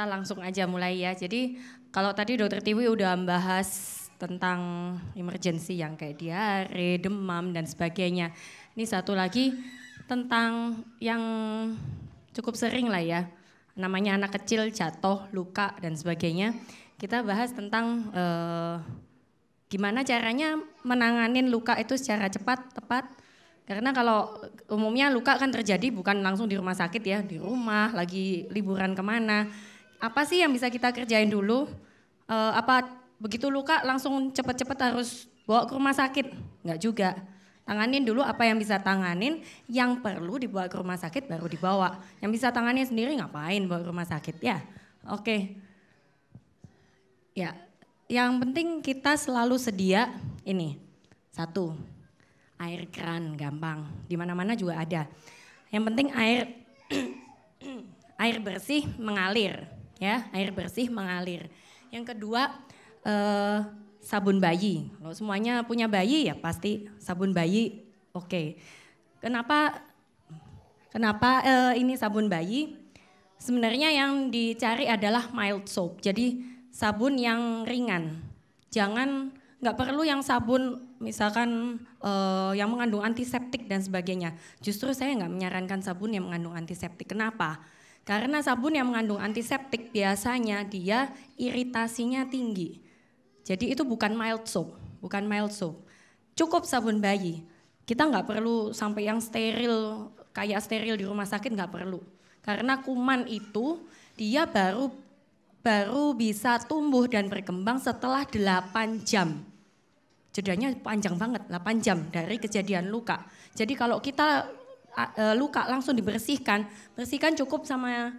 kita langsung aja mulai ya. Jadi kalau tadi Dokter Tiwi udah membahas tentang emergency yang kayak diare, demam dan sebagainya. Ini satu lagi tentang yang cukup sering lah ya. Namanya anak kecil jatuh, luka dan sebagainya. Kita bahas tentang gimana caranya menanganin luka itu secara cepat, tepat. Karena kalau umumnya luka kan terjadi bukan langsung di rumah sakit ya, di rumah, lagi liburan kemana. Apa sih yang bisa kita kerjain dulu? Apa begitu luka langsung cepet-cepet harus bawa ke rumah sakit? Enggak juga. Tanganin dulu apa yang bisa tanganin, yang perlu dibawa ke rumah sakit baru dibawa. Yang bisa tanganin sendiri ngapain bawa ke rumah sakit ya? Oke. Ya, yang penting kita selalu sedia ini. Satu. Air keran gampang, di mana-mana juga ada. Yang penting air bersih mengalir, ya, air bersih mengalir. Yang kedua sabun bayi. Kalau semuanya punya bayi ya pasti sabun bayi. Oke. Kenapa ini sabun bayi? Sebenarnya yang dicari adalah mild soap. Jadi sabun yang ringan. Nggak perlu yang sabun misalkan yang mengandung antiseptik dan sebagainya. Justru saya nggak menyarankan sabun yang mengandung antiseptik. Kenapa? Karena sabun yang mengandung antiseptik biasanya dia iritasinya tinggi. Jadi itu bukan mild soap, Cukup sabun bayi. Kita nggak perlu sampai yang steril, kayak steril di rumah sakit nggak perlu. Karena kuman itu dia baru bisa tumbuh dan berkembang setelah 8 jam. Jedanya panjang banget, 8 jam dari kejadian luka. Jadi kalau kita luka langsung bersihkan cukup sama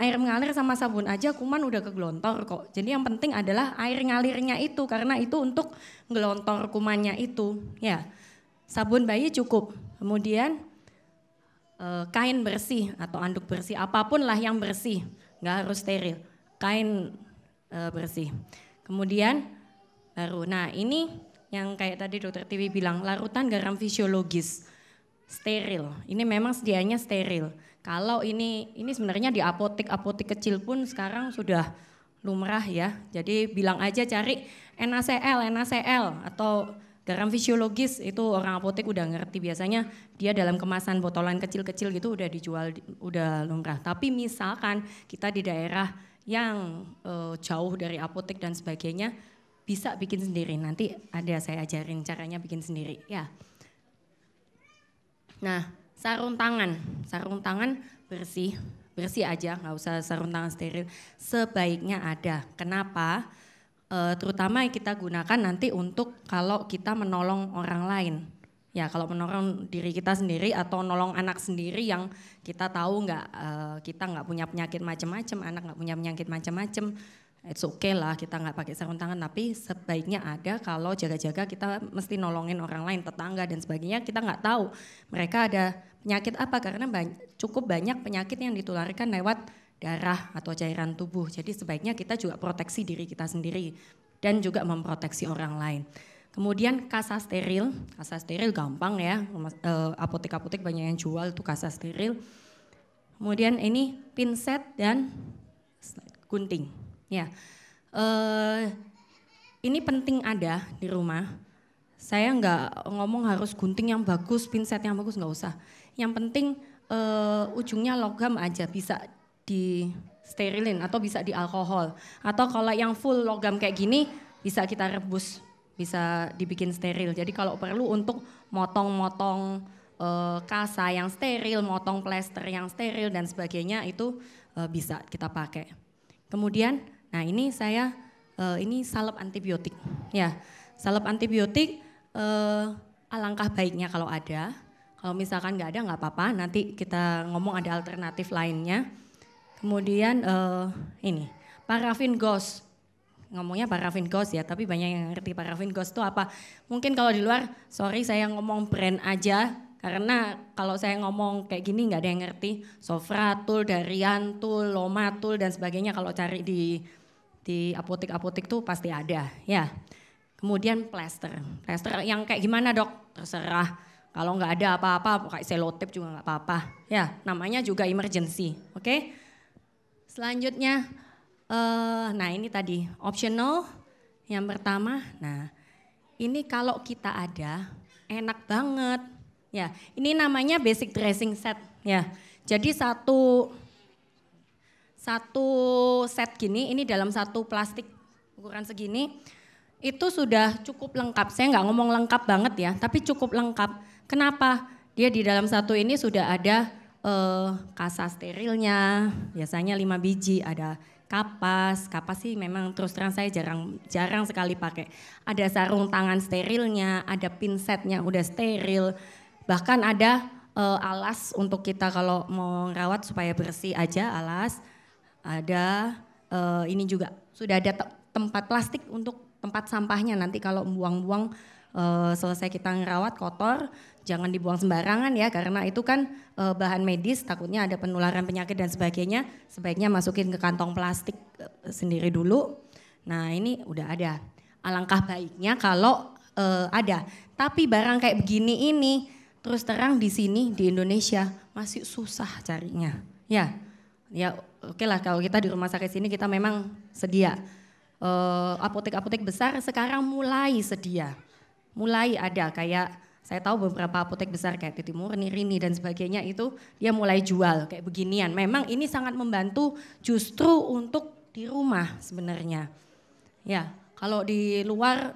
air mengalir sama sabun aja, kuman udah kegelontor kok. Jadi yang penting adalah air ngalirnya itu, karena itu untuk ngelontor kumannya itu. Ya, sabun bayi cukup. Kemudian kain bersih atau anduk bersih, apapun lah yang bersih, nggak harus steril. Kain bersih. Kemudian baru, nah ini yang kayak tadi Dokter Tiwi bilang, larutan garam fisiologis, steril. Ini memang sedianya steril. Kalau ini sebenarnya di apotek kecil pun sekarang sudah lumrah ya. Jadi bilang aja cari NaCl atau garam fisiologis, itu orang apotek udah ngerti, biasanya dia dalam kemasan botolan kecil-kecil gitu udah dijual, udah lumrah. Tapi misalkan kita di daerah yang jauh dari apotek dan sebagainya, bisa bikin sendiri. Nanti ada saya ajarin caranya bikin sendiri ya. Nah, sarung tangan bersih aja, nggak usah sarung tangan steril. Sebaiknya ada. Kenapa? Terutama yang kita gunakan nanti untuk kalau kita menolong orang lain. Ya, kalau menolong diri kita sendiri atau nolong anak sendiri yang kita tahu kita nggak punya penyakit macam-macam, anak nggak punya penyakit macam-macam. It's okay lah kita nggak pakai sarung tangan, tapi sebaiknya ada. Kalau jaga-jaga kita mesti nolongin orang lain, tetangga dan sebagainya, kita nggak tahu mereka ada penyakit apa, karena cukup banyak penyakit yang ditularkan lewat darah atau cairan tubuh. Jadi sebaiknya kita juga proteksi diri kita sendiri dan juga memproteksi orang lain. Kemudian kasa steril gampang ya, apotek-apotek banyak yang jual itu kasa steril. Kemudian ini pinset dan gunting. Ya, ini penting ada di rumah. Saya nggak ngomong harus gunting yang bagus, pinset yang bagus, nggak usah. Yang penting ujungnya logam aja, bisa di sterilin atau bisa di alkohol. Atau kalau yang full logam kayak gini bisa kita rebus, bisa dibikin steril. Jadi kalau perlu untuk motong-motong kasa yang steril, motong plester yang steril dan sebagainya, itu bisa kita pakai. Kemudian, nah ini ini salep antibiotik. Ya, salep antibiotik alangkah baiknya kalau ada. Kalau misalkan nggak ada nggak apa-apa, nanti kita ngomong ada alternatif lainnya. Kemudian ini parafin gauze. Ngomongnya parafin gauze ya, tapi banyak yang ngerti parafin gauze itu apa. Mungkin kalau di luar, sorry saya ngomong brand aja. Karena kalau saya ngomong kayak gini nggak ada yang ngerti. Sofratul, Dariantul, Lomatul dan sebagainya, kalau cari di apotek-apotek tuh pasti ada ya. Kemudian plester yang kayak gimana dok? Terserah. Kalau nggak ada apa-apa pakai selotip juga nggak apa-apa. Ya, namanya juga emergency. Oke. Selanjutnya Nah ini tadi optional yang pertama. Nah ini kalau kita ada enak banget. Ya, ini namanya basic dressing set. Ya, jadi satu set gini, ini dalam satu plastik ukuran segini, itu sudah cukup lengkap. Saya nggak ngomong lengkap banget ya, tapi cukup lengkap. Kenapa? Dia di dalam satu ini sudah ada kasa sterilnya, biasanya 5 biji, ada kapas sih memang terus terang saya jarang sekali pakai. Ada sarung tangan sterilnya, ada pinsetnya udah steril, bahkan ada alas untuk kita kalau mau rawat supaya bersih aja alas. Ada ini juga sudah ada tempat plastik untuk tempat sampahnya nanti kalau buang-buang selesai kita ngerawat kotor. Jangan dibuang sembarangan ya karena itu kan bahan medis takutnya ada penularan penyakit dan sebagainya. Sebaiknya masukin ke kantong plastik sendiri dulu. Nah ini udah ada. Alangkah baiknya kalau ada. Tapi barang kayak begini ini terus terang di sini di Indonesia masih susah carinya. Ya oke lah kalau kita di rumah sakit sini kita memang sedia. Apotek-apotek besar sekarang mulai sedia. Mulai ada kayak saya tahu beberapa apotek besar kayak Titi Murni, Rini dan sebagainya itu dia mulai jual kayak beginian. Memang ini sangat membantu justru untuk di rumah sebenarnya. Ya, kalau di luar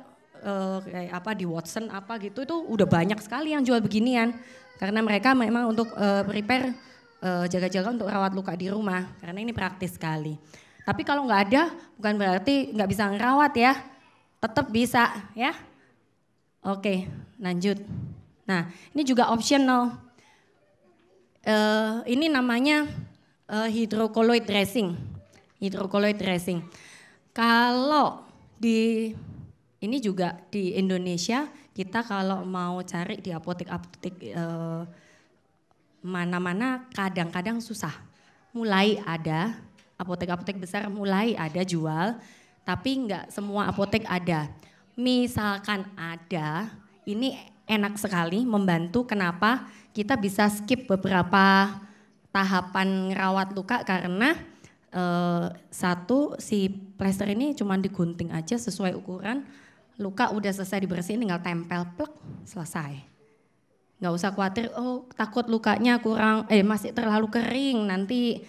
kayak apa di Watson apa gitu itu udah banyak sekali yang jual beginian. Karena mereka memang untuk prepare jaga-jaga untuk rawat luka di rumah karena ini praktis sekali. Tapi kalau nggak ada bukan berarti nggak bisa ngerawat ya, tetap bisa ya. Oke, lanjut. Nah, ini juga optional. Ini namanya hydrocolloid dressing. Hydrocolloid dressing. Kalau ini juga di Indonesia kita kalau mau cari di apotek-apotek mana-mana kadang-kadang susah. Mulai ada apotek-apotek besar mulai ada jual, tapi nggak semua apotek ada. Misalkan ada, ini enak sekali membantu kenapa kita bisa skip beberapa tahapan rawat luka karena satu si plester ini cuma digunting aja sesuai ukuran, luka udah selesai dibersihin tinggal tempel plek selesai. Nggak usah khawatir takut lukanya masih terlalu kering nanti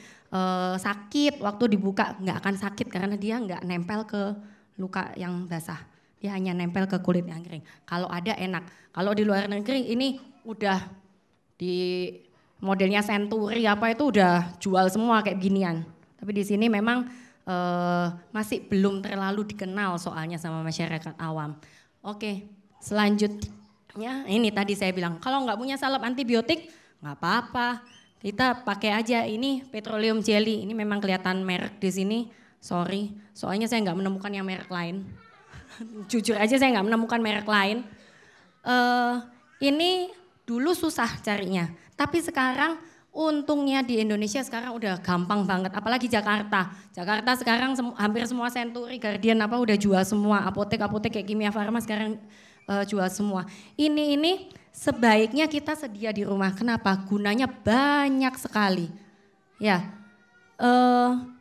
sakit waktu dibuka, nggak akan sakit karena dia nggak nempel ke luka yang basah. Dia hanya nempel ke kulit yang kering. Kalau ada enak. Kalau di luar negeri ini udah di modelnya Century apa itu udah jual semua kayak ginian. Tapi di sini memang masih belum terlalu dikenal soalnya sama masyarakat awam. Oke, selanjutnya ini tadi saya bilang kalau nggak punya salep antibiotik nggak apa-apa. Kita pakai aja ini petroleum jelly. Ini memang kelihatan merek di sini. Sorry, soalnya saya nggak menemukan yang merek lain. Jujur aja saya nggak menemukan merek lain. Ini dulu susah carinya, tapi sekarang untungnya di Indonesia sekarang udah gampang banget. Apalagi Jakarta. Jakarta sekarang hampir semua Century, Guardian apa udah jual semua. Apotek-apotek kayak Kimia Farma sekarang jual semua. Ini sebaiknya kita sedia di rumah. Kenapa? Gunanya banyak sekali. Ya,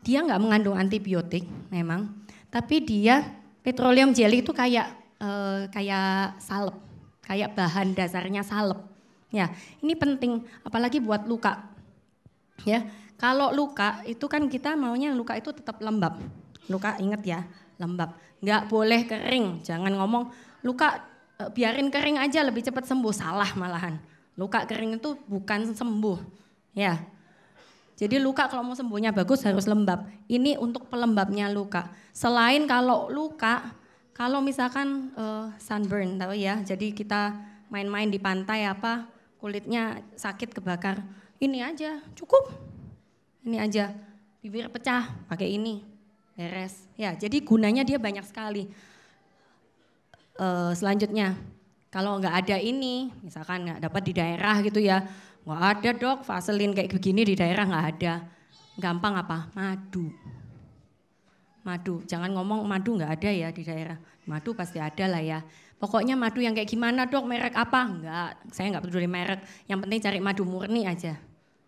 dia nggak mengandung antibiotik memang, tapi dia petroleum jelly itu kayak salep, kayak bahan dasarnya salep. Ya, ini penting apalagi buat luka. Ya, kalau luka itu kan kita maunya luka itu tetap lembab. Luka ingat ya, lembab. Nggak boleh kering. Jangan ngomong luka biarin kering aja lebih cepat sembuh, salah malahan. Luka kering itu bukan sembuh. Ya. Jadi luka kalau mau sembuhnya bagus harus lembab. Ini untuk pelembabnya luka. Selain kalau luka, kalau misalkan sunburn tahu ya. Jadi kita main-main di pantai apa, kulitnya sakit kebakar. Ini aja cukup. Ini aja. Bibir pecah pakai ini. Beres. Ya, jadi gunanya dia banyak sekali. Selanjutnya, kalau nggak ada ini, misalkan nggak dapat di daerah gitu ya. Nggak ada dok, vaselin kayak begini di daerah nggak ada. Gampang apa? Madu. Madu, jangan ngomong madu nggak ada ya di daerah. Madu pasti ada lah ya. Pokoknya madu yang kayak gimana dok, merek apa? Enggak, saya nggak peduli merek. Yang penting cari madu murni aja.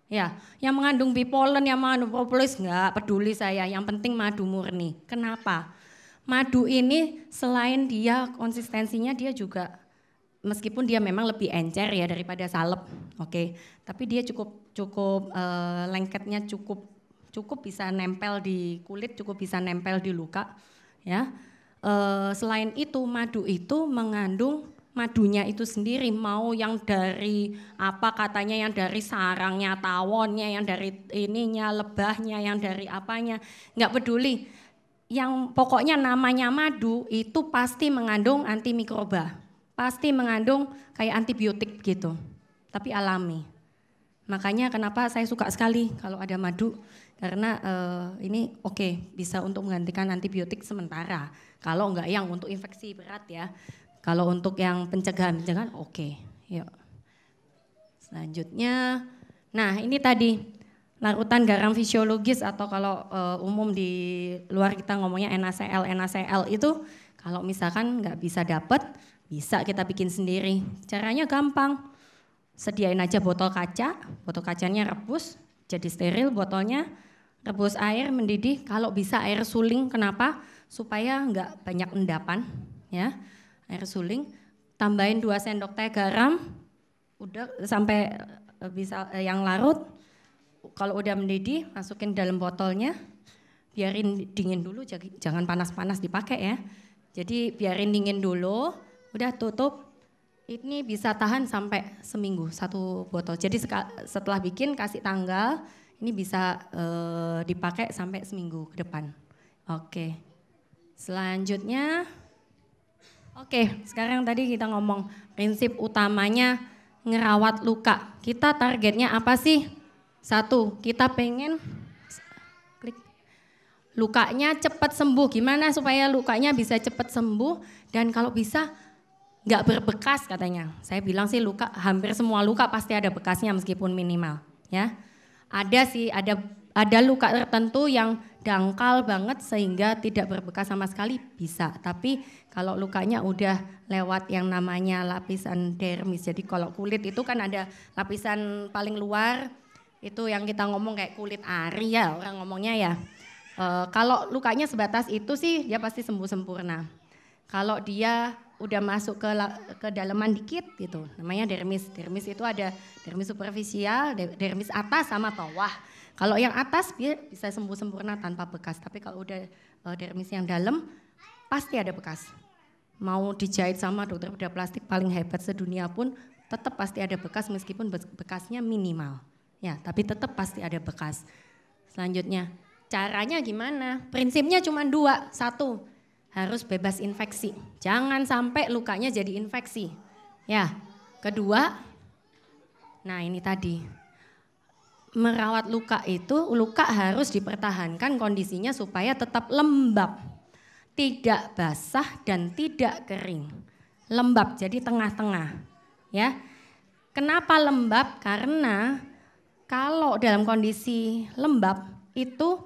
Ya, yang mengandung bipolen, yang mengandung propolis nggak peduli saya, yang penting madu murni. Kenapa? Madu ini selain dia konsistensinya dia juga meskipun dia memang lebih encer ya daripada salep, oke. Tapi dia cukup lengketnya cukup bisa nempel di kulit, cukup bisa nempel di luka, ya. Selain itu madu itu mengandung madunya itu sendiri, mau yang dari apa katanya, yang dari sarangnya, tawonnya, yang dari ininya, lebahnya, yang dari apanya, nggak peduli. Yang pokoknya namanya madu itu pasti mengandung antimikroba, pasti mengandung kayak antibiotik gitu, tapi alami. Makanya kenapa saya suka sekali kalau ada madu, karena ini oke, bisa untuk menggantikan antibiotik sementara. Kalau enggak yang untuk infeksi berat ya. Kalau untuk yang pencegahan oke. Yuk. Selanjutnya, nah ini tadi larutan garam fisiologis atau kalau umum di luar kita ngomongnya NaCl. NaCl itu kalau misalkan nggak bisa dapat, bisa kita bikin sendiri. Caranya gampang, sediain aja botol kaca, botol kacanya rebus, jadi steril botolnya, rebus air mendidih, kalau bisa air suling, kenapa? Supaya nggak banyak endapan, ya. Air suling, tambahin 2 sendok teh garam, udah sampai bisa yang larut. Kalau udah mendidih, masukin dalam botolnya, biarin dingin dulu, jangan panas-panas dipakai ya. Jadi biarin dingin dulu, udah tutup. Ini bisa tahan sampai seminggu 1 botol. Jadi setelah bikin kasih tanggal, ini bisa dipakai sampai seminggu ke depan. Oke, selanjutnya. Oke, sekarang tadi kita ngomong prinsip utamanya ngerawat luka. Kita targetnya apa sih? 1, kita pengen lukanya cepat sembuh. Gimana supaya lukanya bisa cepat sembuh dan kalau bisa nggak berbekas katanya. Saya bilang sih hampir semua luka pasti ada bekasnya meskipun minimal. Ya, ada sih, ada luka tertentu yang dangkal banget sehingga tidak berbekas sama sekali bisa. Tapi kalau lukanya udah lewat yang namanya lapisan dermis. Jadi kalau kulit itu kan ada lapisan paling luar, itu yang kita ngomong kayak kulit ari ya orang ngomongnya ya. Kalau lukanya sebatas itu sih dia pasti sembuh sempurna. Kalau dia udah masuk ke dalaman dikit gitu, namanya dermis. Dermis itu ada dermis superficial, dermis atas sama bawah. Kalau yang atas bisa sembuh sempurna tanpa bekas, tapi kalau udah dermis yang dalam pasti ada bekas. Mau dijahit sama dokter bedah plastik paling hebat sedunia pun tetap pasti ada bekas meskipun bekasnya minimal. Ya, tapi tetap pasti ada bekas. Selanjutnya, caranya gimana? Prinsipnya cuma 2. 1, harus bebas infeksi. Jangan sampai lukanya jadi infeksi. Ya, kedua, nah ini tadi. Merawat luka itu, luka harus dipertahankan kondisinya supaya tetap lembab. Tidak basah dan tidak kering. Lembab, jadi tengah-tengah. Ya. Kenapa lembab? Karena kalau dalam kondisi lembab itu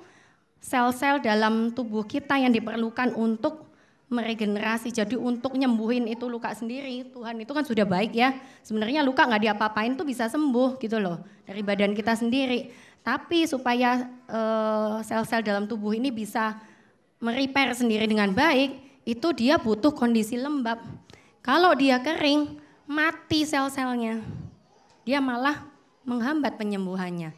sel-sel dalam tubuh kita yang diperlukan untuk meregenerasi, jadi untuk nyembuhin itu luka sendiri. Tuhan itu kan sudah baik ya, sebenarnya luka nggak diapa-apain tuh bisa sembuh gitu loh dari badan kita sendiri. Tapi supaya sel-sel dalam tubuh ini bisa merepair sendiri dengan baik, itu dia butuh kondisi lembab. Kalau dia kering, mati sel-selnya, dia malah menghambat penyembuhannya.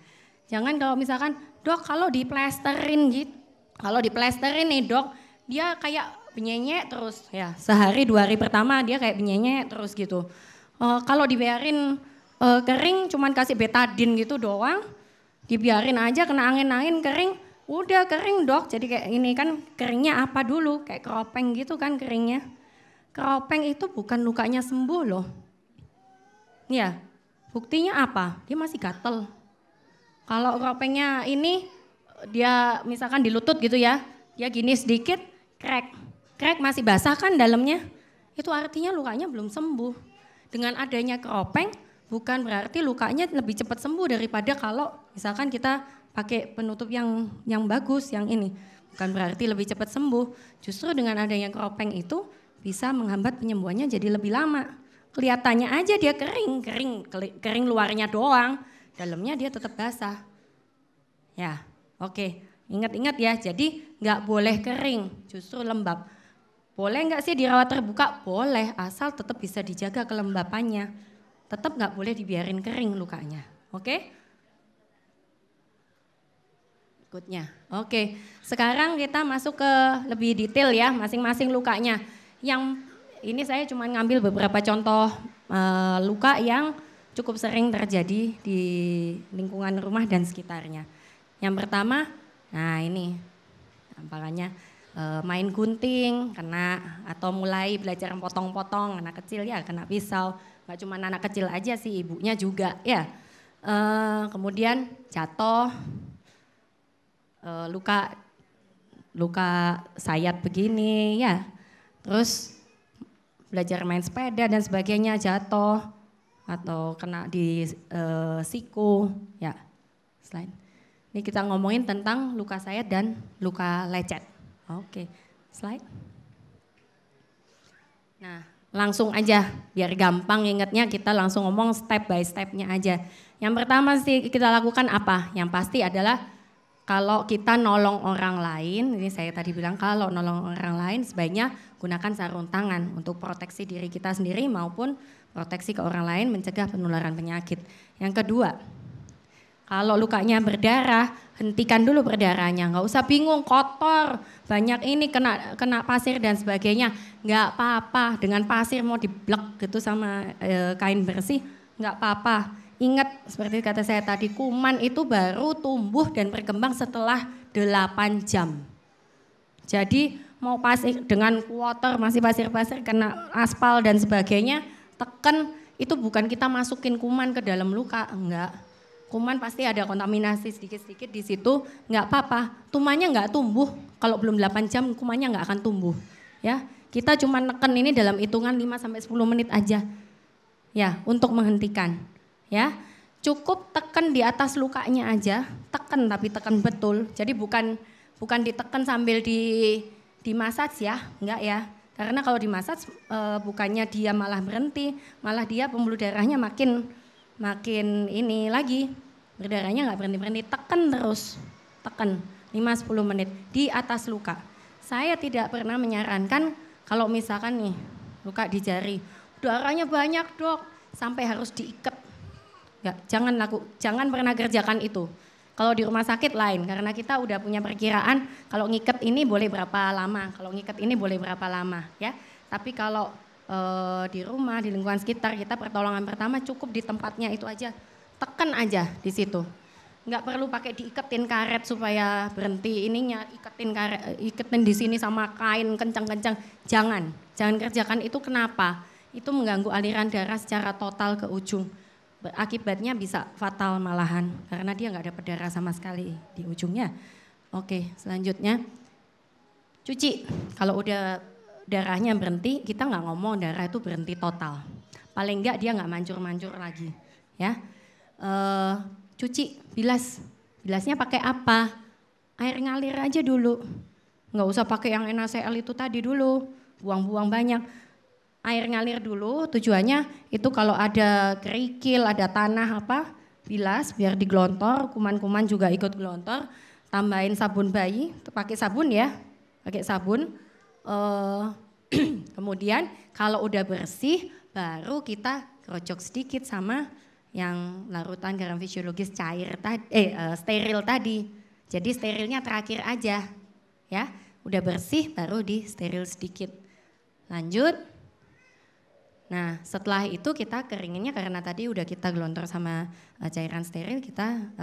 Jangan kalau misalkan, dok kalau diplesterin gitu, kalau diplesterin nih dok, dia kayak benyenyek terus ya, sehari 2 hari pertama dia kayak benyenyek terus gitu. Kalau dibiarin kering cuman kasih betadin gitu doang, dibiarin aja kena angin-angin kering, udah kering dok. Jadi kayak ini kan keringnya apa dulu, kayak keropeng gitu kan keringnya. Keropeng itu bukan lukanya sembuh loh. Ya, buktinya apa? Dia masih gatel. Kalau keropengnya ini dia misalkan di lutut gitu ya, dia gini sedikit, crack masih basah kan dalamnya, itu artinya lukanya belum sembuh. Dengan adanya keropeng bukan berarti lukanya lebih cepat sembuh daripada kalau misalkan kita pakai penutup yang bagus, yang ini. Bukan berarti lebih cepat sembuh, justru dengan adanya keropeng itu bisa menghambat penyembuhannya jadi lebih lama. Kelihatannya aja dia kering luarnya doang, dalamnya dia tetap basah. Ya, oke. Ingat-ingat ya, jadi nggak boleh kering, justru lembab. Boleh nggak sih dirawat terbuka? Boleh, asal tetap bisa dijaga kelembapannya. Tetap nggak boleh dibiarin kering lukanya. Oke? Berikutnya. Oke, sekarang kita masuk ke lebih detail ya, masing-masing lukanya. Yang ini saya cuma ngambil beberapa contoh luka yang cukup sering terjadi di lingkungan rumah dan sekitarnya. Yang pertama, nah ini tamparannya main gunting kena, atau mulai belajar potong-potong, anak kecil ya kena pisau. Nggak cuma anak kecil aja sih, ibunya juga ya. Kemudian jatuh, luka sayat begini ya. Terus belajar main sepeda dan sebagainya, jatuh atau kena di siku ya. Slide. Ini kita ngomongin tentang luka sayat dan luka lecet. Oke, slide. Nah, langsung aja biar gampang ingetnya, kita langsung ngomong step by stepnya aja. Yang pertama sih kita lakukan apa? Yang pasti adalah kalau kita nolong orang lain, ini saya tadi bilang kalau nolong orang lain sebaiknya gunakan sarung tangan untuk proteksi diri kita sendiri maupun proteksi ke orang lain, mencegah penularan penyakit. Yang kedua, kalau lukanya berdarah, hentikan dulu berdarahnya. Nggak usah bingung, kotor, banyak ini kena pasir dan sebagainya. Nggak apa-apa, dengan pasir mau diblek gitu sama kain bersih, nggak apa-apa. Ingat seperti kata saya tadi, kuman itu baru tumbuh dan berkembang setelah 8 jam. Jadi mau pasir dengan kotor, masih pasir-pasir, kena aspal dan sebagainya, tekan itu bukan kita masukin kuman ke dalam luka, enggak. Kuman pasti ada kontaminasi sedikit-sedikit di situ, nggak apa-apa. Tumannya nggak tumbuh, kalau belum 8 jam kumannya nggak akan tumbuh. Ya, kita cuma neken ini dalam hitungan 5-10 menit aja. Ya, untuk menghentikan. Ya, cukup tekan di atas lukanya aja, tekan tapi tekan betul. Jadi bukan ditekan sambil dimasaj ya, enggak ya. Karena kalau dimasaj bukannya dia malah berhenti, malah dia pembuluh darahnya makin ini lagi, berdarahnya nggak berhenti-berhenti, tekan terus, tekan 5-10 menit di atas luka. Saya tidak pernah menyarankan kalau misalkan nih luka di jari, darahnya banyak dok, sampai harus diikat. Nggak, jangan pernah kerjakan itu. Kalau di rumah sakit lain, karena kita udah punya perkiraan kalau ngikat ini boleh berapa lama, kalau ngikat ini boleh berapa lama ya. Tapi kalau di rumah, di lingkungan sekitar, kita pertolongan pertama cukup di tempatnya itu aja, tekan aja di situ. Nggak perlu pakai diiketin karet supaya berhenti ininya, iketin di sini sama kain kencang-kencang. Jangan kerjakan itu. Kenapa? Itu mengganggu aliran darah secara total ke ujung. Akibatnya bisa fatal malahan karena dia nggak dapat darah sama sekali di ujungnya. Oke, selanjutnya cuci. Kalau udah darahnya berhenti, kita nggak ngomong darah itu berhenti total. Paling nggak dia nggak mancur-mancur lagi, ya. Cuci, bilasnya pakai apa? Air ngalir aja dulu. Nggak usah pakai yang NaCl itu tadi dulu, buang-buang banyak. Air ngalir dulu, tujuannya itu kalau ada kerikil, ada tanah apa, bilas biar digelontor, kuman-kuman juga ikut gelontor. Tambahin sabun bayi, pakai sabun ya, pakai sabun. Kemudian kalau udah bersih, baru kita kerocok sedikit sama yang larutan garam fisiologis cair tadi, steril tadi. Jadi sterilnya terakhir aja, ya. Udah bersih, baru di steril sedikit. Lanjut. Nah setelah itu kita keringinnya karena tadi udah kita gelontor sama cairan steril, kita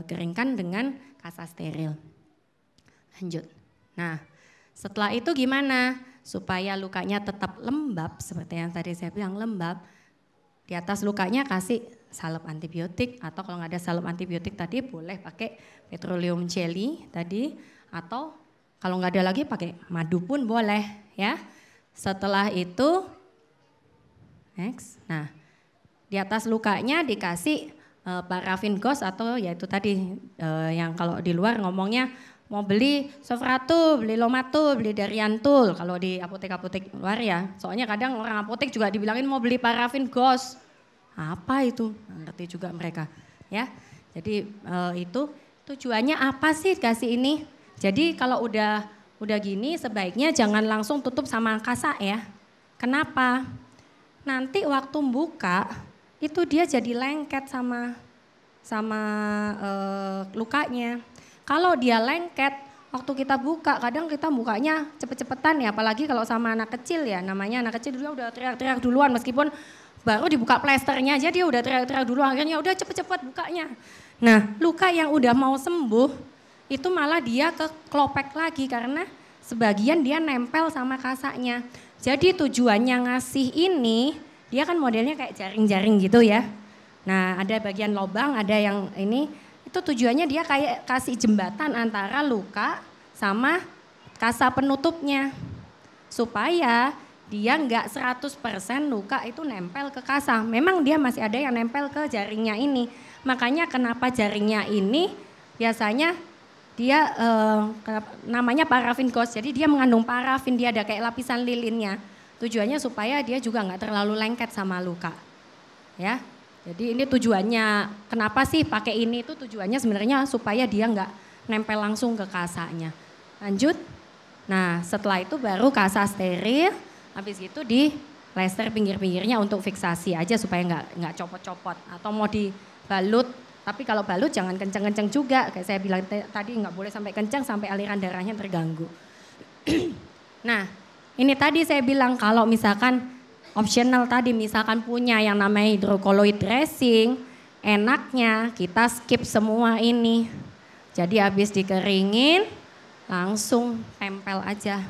keringkan dengan kasa steril. Lanjut. Nah setelah itu gimana? Supaya lukanya tetap lembab, seperti yang tadi saya bilang lembab, di atas lukanya kasih salep antibiotik, atau kalau nggak ada salep antibiotik tadi boleh pakai petroleum jelly tadi, atau kalau nggak ada lagi pakai madu pun boleh ya. Setelah itu next. Nah, di atas lukanya dikasih parafin gauze atau yaitu tadi yang kalau di luar ngomongnya mau beli Sofratu, beli Lomatu, beli Dariantul kalau di apotek-apotek luar ya. Soalnya kadang orang apotek juga dibilangin mau beli parafin gauze. Apa itu? Nggak ngerti juga mereka. ya. Jadi itu tujuannya apa sih kasih ini? Jadi kalau udah gini sebaiknya jangan langsung tutup sama kasa ya. Kenapa? Nanti waktu buka itu dia jadi lengket sama lukanya. Kalau dia lengket, waktu kita buka, kadang kita bukanya cepet-cepetan ya, apalagi kalau sama anak kecil ya, namanya anak kecil dulu udah teriak-teriak duluan, meskipun baru dibuka plesternya aja dia udah teriak-teriak duluan, akhirnya udah cepet-cepet bukanya. Nah, luka yang udah mau sembuh, itu malah dia keklopek lagi karena sebagian dia nempel sama kasanya. Jadi tujuannya ngasih ini, dia kan modelnya kayak jaring-jaring gitu ya. Nah, ada bagian lubang, ada yang ini, itu tujuannya dia kayak kasih jembatan antara luka sama kasa penutupnya. Supaya dia enggak 100% luka itu nempel ke kasa. Memang dia masih ada yang nempel ke jaringnya ini. Makanya kenapa jaringnya ini biasanya dia namanya parafin gauze. Jadi dia mengandung parafin, dia ada kayak lapisan lilinnya. Tujuannya supaya dia juga enggak terlalu lengket sama luka. Ya. Jadi ini tujuannya, kenapa sih pakai ini itu tujuannya sebenarnya supaya dia nggak nempel langsung ke kasanya. Lanjut, nah setelah itu baru kasa steril, habis itu di plester pinggir-pinggirnya untuk fiksasi aja supaya nggak copot-copot. Atau mau dibalut, tapi kalau balut jangan kenceng-kenceng juga, kayak saya bilang tadi nggak boleh sampai kenceng sampai aliran darahnya terganggu. Nah ini tadi saya bilang kalau misalkan optional tadi misalkan punya yang namanya hidrokoloid dressing, enaknya kita skip semua ini. Jadi habis dikeringin langsung tempel aja.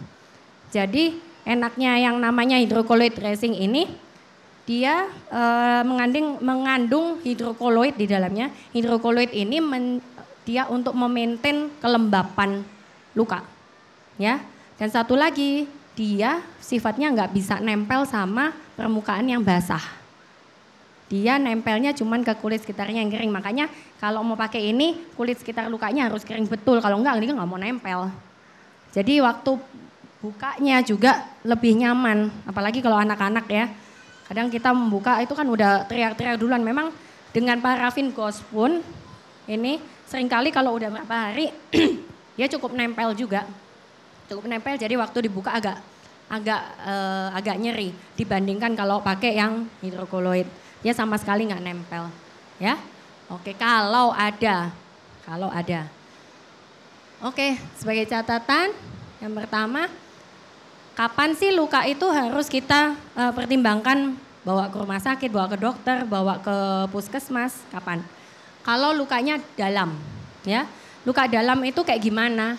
Jadi enaknya yang namanya hidrokoloid dressing ini dia mengandung hidrokoloid di dalamnya. Hidrokoloid ini dia untuk memaintain kelembapan luka. Ya. Dan satu lagi, dia sifatnya nggak bisa nempel sama permukaan yang basah. Dia nempelnya cuman ke kulit sekitarnya yang kering. Makanya kalau mau pakai ini kulit sekitar lukanya harus kering betul. Kalau enggak dia nggak mau nempel. Jadi waktu bukanya juga lebih nyaman. Apalagi kalau anak-anak ya. Kadang kita membuka itu kan udah teriak-teriak duluan. Memang dengan parafin gauze pun ini seringkali kalau udah berapa hari dia cukup nempel juga. Cukup nempel jadi waktu dibuka agak nyeri dibandingkan kalau pakai yang hidrokoloid. Dia sama sekali nggak nempel. Ya. Oke, kalau ada. Oke, sebagai catatan yang pertama, kapan sih luka itu harus kita pertimbangkan bawa ke rumah sakit, bawa ke dokter, bawa ke puskesmas, kapan? Kalau lukanya dalam, ya. Luka dalam itu kayak gimana?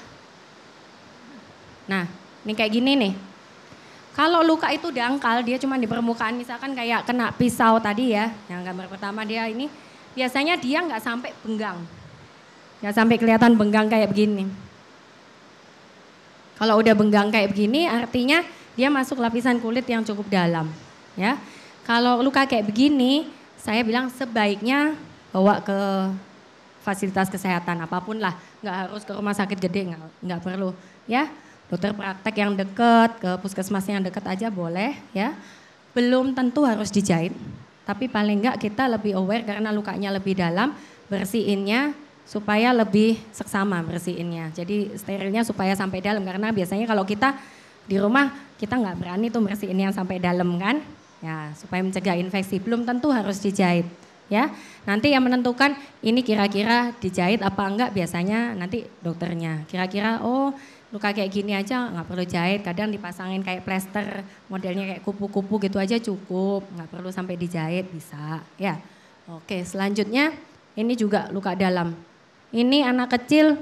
Nah, ini kayak gini nih. Kalau luka itu dangkal, dia cuma di permukaan, misalkan kayak kena pisau tadi ya, yang gambar pertama dia ini, biasanya dia nggak sampai benggang. Nggak sampai kelihatan benggang kayak begini. Kalau udah benggang kayak begini, artinya dia masuk lapisan kulit yang cukup dalam. Ya, kalau luka kayak begini, saya bilang sebaiknya bawa ke fasilitas kesehatan apapun lah, nggak harus ke rumah sakit gede, nggak perlu. Ya. Dokter praktek yang dekat, ke puskesmas yang dekat aja boleh ya. Belum tentu harus dijahit, tapi paling enggak kita lebih aware karena lukanya lebih dalam, bersihinnya supaya lebih seksama bersihinnya. Jadi sterilnya supaya sampai dalam karena biasanya kalau kita di rumah kita nggak berani tuh bersihin yang sampai dalam kan. Ya supaya mencegah infeksi, belum tentu harus dijahit. Ya, nanti yang menentukan ini kira-kira dijahit apa enggak biasanya nanti dokternya. Kira-kira luka kayak gini aja nggak perlu jahit, kadang dipasangin kayak plester modelnya kayak kupu-kupu gitu aja cukup, nggak perlu sampai dijahit bisa ya. Oke, selanjutnya ini juga luka dalam. Ini anak kecil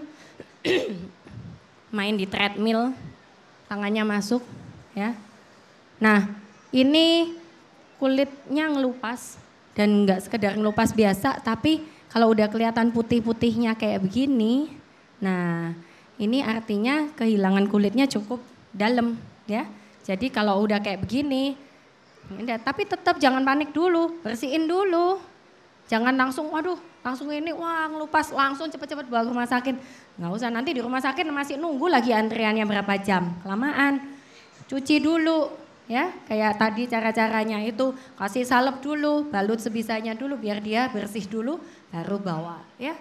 main di treadmill, tangannya masuk ya. Nah ini kulitnya ngelupas dan nggak sekedar ngelupas biasa, tapi kalau udah kelihatan putih-putihnya kayak begini, nah ini artinya kehilangan kulitnya cukup dalam ya. Jadi kalau udah kayak begini, tapi tetap jangan panik dulu, bersihin dulu. Jangan langsung langsung ini ngelupas langsung cepet-cepet bawa ke rumah sakit. Nggak usah, nanti di rumah sakit masih nunggu lagi antriannya berapa jam, kelamaan. Cuci dulu ya. Kayak tadi cara-caranya itu kasih salep dulu, balut sebisanya dulu biar dia bersih dulu, baru bawa ya.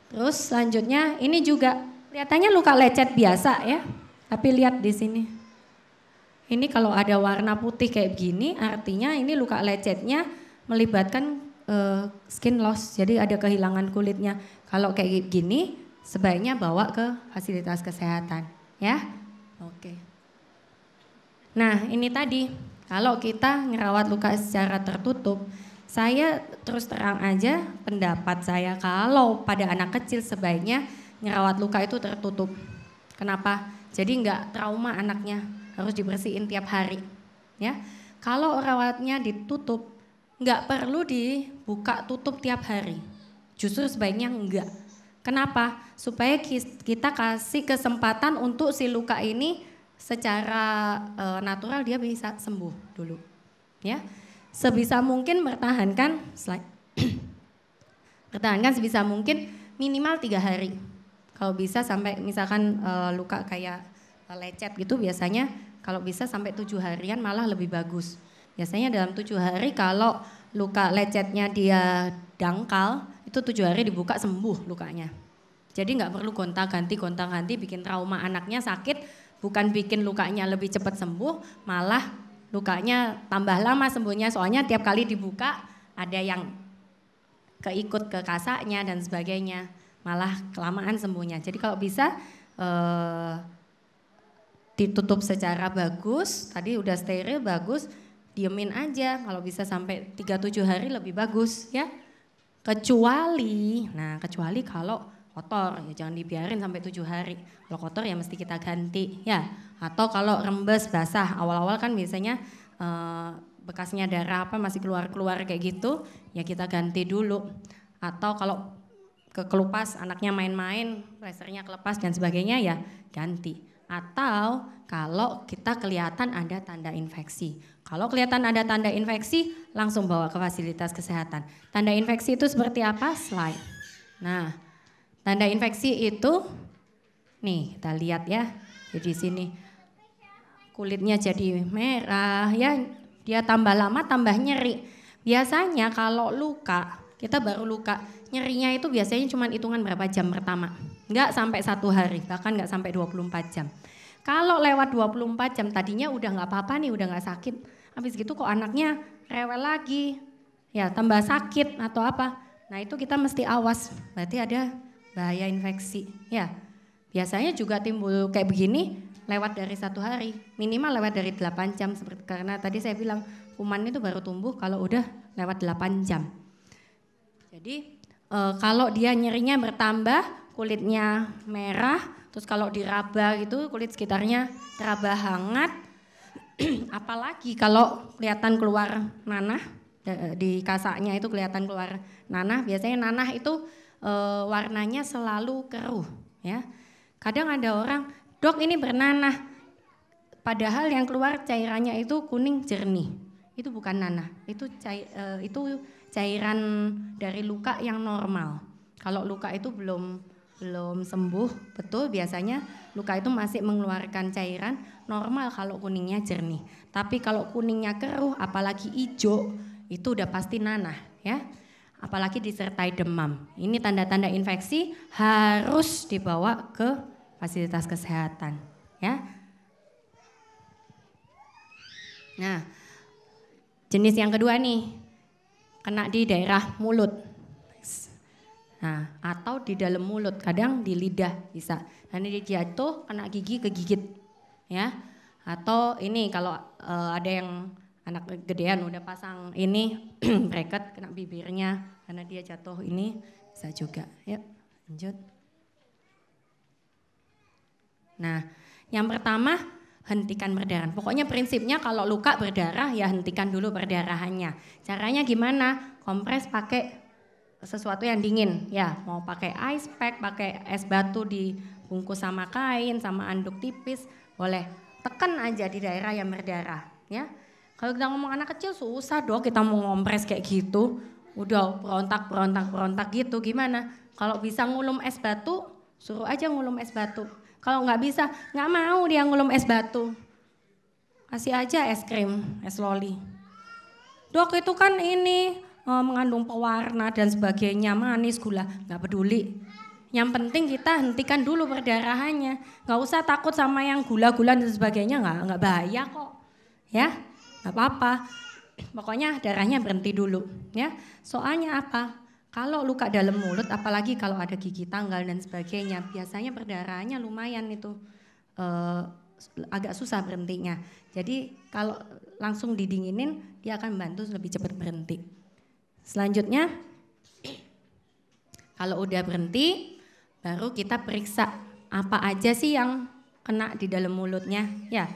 Terus selanjutnya ini juga kelihatannya luka lecet biasa ya, tapi lihat di sini. Ini kalau ada warna putih kayak gini artinya ini luka lecetnya melibatkan skin loss, jadi ada kehilangan kulitnya. Kalau kayak gini sebaiknya bawa ke fasilitas kesehatan ya. Oke. Nah ini tadi kalau kita ngerawat luka secara tertutup, saya terus terang aja pendapat saya kalau pada anak kecil sebaiknya ngerawat luka itu tertutup. Kenapa? Jadi nggak trauma anaknya, harus dibersihin tiap hari ya. Kalau rawatnya ditutup, nggak perlu dibuka tutup tiap hari. Justru sebaiknya enggak. Kenapa? Supaya kita kasih kesempatan untuk si luka ini secara natural dia bisa sembuh dulu. Ya, sebisa mungkin pertahankan slide. Pertahankan sebisa mungkin minimal 3 hari. Kalau bisa sampai misalkan luka kayak lecet gitu biasanya kalau bisa sampai 7 harian malah lebih bagus. Biasanya dalam 7 hari kalau luka lecetnya dia dangkal itu 7 hari dibuka sembuh lukanya. Jadi nggak perlu gonta-ganti bikin trauma anaknya sakit, bukan bikin lukanya lebih cepat sembuh, malah lukanya tambah lama sembuhnya soalnya tiap kali dibuka ada yang keikut ke kasaknya dan sebagainya, malah kelamaan sembuhnya. Jadi kalau bisa ditutup secara bagus, tadi udah steril bagus, diemin aja kalau bisa sampai 37 hari lebih bagus ya. Kecuali kalau kotor ya jangan dibiarin sampai 7 hari. Kalau kotor ya mesti kita ganti ya. Atau kalau rembes basah awal-awal kan biasanya bekasnya darah apa masih keluar-keluar kayak gitu ya kita ganti dulu. Atau kalau kekelupas anaknya main-main, lasernya kelepas dan sebagainya ya ganti. Atau kalau kita kelihatan ada tanda infeksi. Kalau kelihatan ada tanda infeksi langsung bawa ke fasilitas kesehatan. Tanda infeksi itu seperti apa? Slide. Nah, tanda infeksi itu nih kita lihat ya. Jadi sini kulitnya jadi merah ya, dia tambah lama tambah nyeri. Biasanya kalau luka, kita baru luka, nyerinya itu biasanya cuma hitungan berapa jam pertama. Enggak sampai 1 hari, bahkan enggak sampai 24 jam. Kalau lewat 24 jam tadinya udah enggak apa-apa nih, udah enggak sakit. Habis gitu kok anaknya rewel lagi, ya tambah sakit atau apa. Nah itu kita mesti awas, berarti ada bahaya infeksi. Ya, biasanya juga timbul kayak begini lewat dari 1 hari, minimal lewat dari 8 jam. Karena tadi saya bilang kuman itu baru tumbuh kalau udah lewat 8 jam. Jadi kalau dia nyerinya bertambah, kulitnya merah, terus kalau diraba gitu kulit sekitarnya teraba hangat, apalagi kalau kelihatan keluar nanah, di kasaknya itu kelihatan keluar nanah, biasanya nanah itu warnanya selalu keruh ya. Kadang ada orang, dok ini bernanah, padahal yang keluar cairannya itu kuning jernih, itu bukan nanah, itu cairan dari luka yang normal. Kalau luka itu belum sembuh betul, biasanya luka itu masih mengeluarkan cairan normal kalau kuningnya jernih. Tapi kalau kuningnya keruh apalagi hijau itu udah pasti nanah ya. Apalagi disertai demam. Ini tanda-tanda infeksi harus dibawa ke fasilitas kesehatan ya. Nah, jenis yang kedua nih, kena di daerah mulut. Nah, atau di dalam mulut, kadang di lidah bisa. Nanti dia jatuh, kena gigi kegigit, ya. Atau ini kalau ada yang anak gedean udah pasang ini bracket kena bibirnya, karena dia jatuh ini bisa juga. Ya, lanjut. Nah, yang pertama hentikan perdarahan. Pokoknya prinsipnya kalau luka berdarah ya hentikan dulu perdarahannya. Caranya gimana? Kompres pakai sesuatu yang dingin ya, mau pakai ice pack, pakai es batu dibungkus sama kain, sama anduk tipis, boleh. Tekan aja di daerah yang berdarah ya. Kalau kita ngomong anak kecil susah dong kita mau ngompres kayak gitu, udah berontak gitu gimana? Kalau bisa ngulum es batu, suruh aja ngulum es batu. Kalau nggak bisa, nggak mau dia ngulum es batu. kasih aja es krim, es loli. Dok itu kan ini mengandung pewarna dan sebagainya, manis, gula, nggak peduli. Yang penting kita hentikan dulu perdarahannya. Nggak usah takut sama yang gula-gula dan sebagainya, nggak bahaya kok. Ya, nggak apa-apa. Pokoknya darahnya berhenti dulu. Ya, soalnya apa? Kalau luka dalam mulut, apalagi kalau ada gigi tanggal dan sebagainya, biasanya perdarahannya lumayan itu agak susah berhentinya. Jadi kalau langsung didinginin, dia akan membantu lebih cepat berhenti. Selanjutnya, kalau udah berhenti, baru kita periksa apa aja sih yang kena di dalam mulutnya. Ya,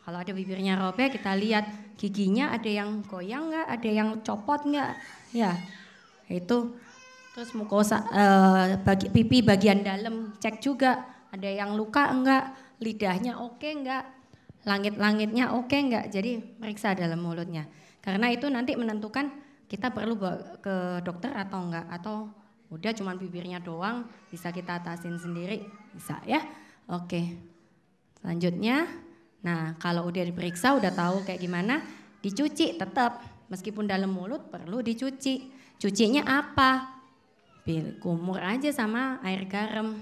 kalau ada bibirnya robek, kita lihat giginya ada yang goyang nggak, ada yang copot nggak. Ya, itu. Terus mukosa, pipi bagian dalam cek juga, ada yang luka enggak, lidahnya oke enggak, langit-langitnya oke enggak. Jadi periksa dalam mulutnya. Karena itu nanti menentukan kita perlu bawa ke dokter atau enggak, atau udah cuman bibirnya doang bisa kita atasin sendiri, bisa ya. Oke. Selanjutnya, nah kalau udah diperiksa udah tahu kayak gimana, dicuci tetap meskipun dalam mulut perlu dicuci. Cucinya apa? Kumur aja sama air garam.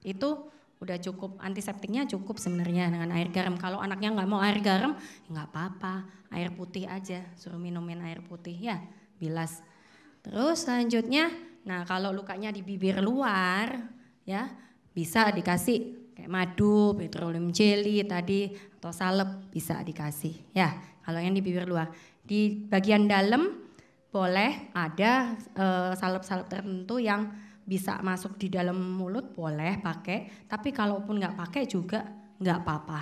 Itu udah cukup, antiseptiknya cukup sebenarnya dengan air garam. Kalau anaknya nggak mau air garam, nggak apa-apa, air putih aja, suruh minumin air putih ya, bilas. Terus selanjutnya, nah kalau lukanya di bibir luar, ya bisa dikasih kayak madu, petroleum jelly tadi atau salep bisa dikasih, ya. Kalau yang di bibir luar, di bagian dalam boleh ada salep-salep tertentu yang bisa masuk di dalam mulut, boleh pakai, tapi kalaupun nggak pakai juga nggak apa-apa.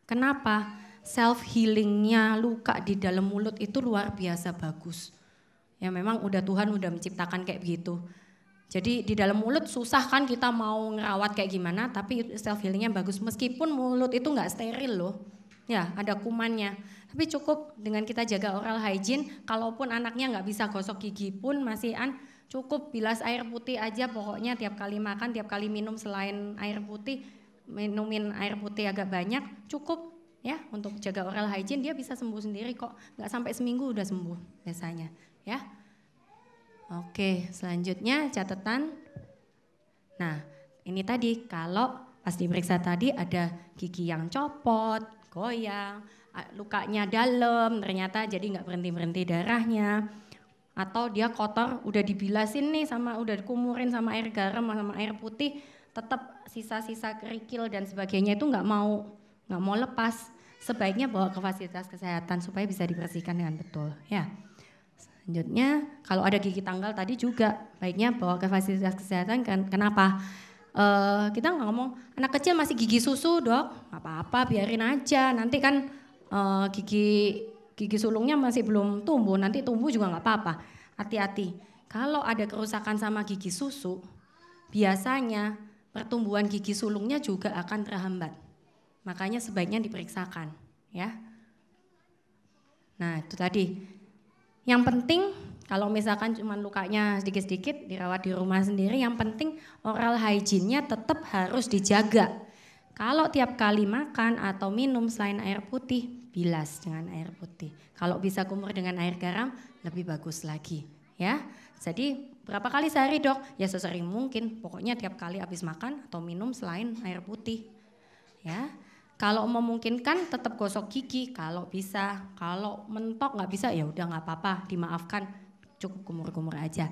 Kenapa? Self healingnya luka di dalam mulut itu luar biasa bagus. Ya memang Tuhan udah menciptakan kayak begitu. Jadi di dalam mulut susah kan kita mau ngerawat kayak gimana, tapi self healingnya bagus meskipun mulut itu nggak steril loh. Ya ada kumannya, tapi cukup dengan kita jaga oral hygiene, kalaupun anaknya nggak bisa gosok gigi pun masih cukup bilas air putih aja, pokoknya tiap kali makan, tiap kali minum selain air putih, minumin air putih agak banyak, cukup ya untuk jaga oral hygiene, dia bisa sembuh sendiri kok, nggak sampai seminggu udah sembuh biasanya ya. Oke, selanjutnya catatan. Nah ini tadi kalau pas diperiksa tadi ada gigi yang copot, goyang, lukanya dalam, ternyata jadi nggak berhenti-berhenti darahnya, atau dia kotor udah dibilasin nih sama udah dikumurin sama air garam sama air putih, tetap sisa-sisa kerikil dan sebagainya itu nggak mau lepas, sebaiknya bawa ke fasilitas kesehatan supaya bisa dibersihkan dengan betul ya. Selanjutnya kalau ada gigi tanggal tadi juga baiknya bawa ke fasilitas kesehatan. Kenapa? Kita nggak ngomong anak kecil masih gigi susu dok, nggak apa-apa biarin aja, nanti kan gigi sulungnya masih belum tumbuh, nanti tumbuh juga nggak apa-apa. Hati-hati, kalau ada kerusakan sama gigi susu, biasanya pertumbuhan gigi sulungnya juga akan terhambat. Makanya sebaiknya diperiksakan ya. Nah itu tadi. Yang penting kalau misalkan cuma lukanya sedikit-sedikit dirawat di rumah sendiri, yang penting oral hygiene-nya tetap harus dijaga. Kalau tiap kali makan atau minum selain air putih, bilas dengan air putih. Kalau bisa kumur dengan air garam, lebih bagus lagi ya. Jadi berapa kali sehari dok? Ya sesering mungkin, pokoknya tiap kali habis makan atau minum selain air putih ya. Kalau memungkinkan tetap gosok gigi kalau bisa, kalau mentok nggak bisa ya udah nggak apa-apa, dimaafkan, cukup kumur-kumur aja.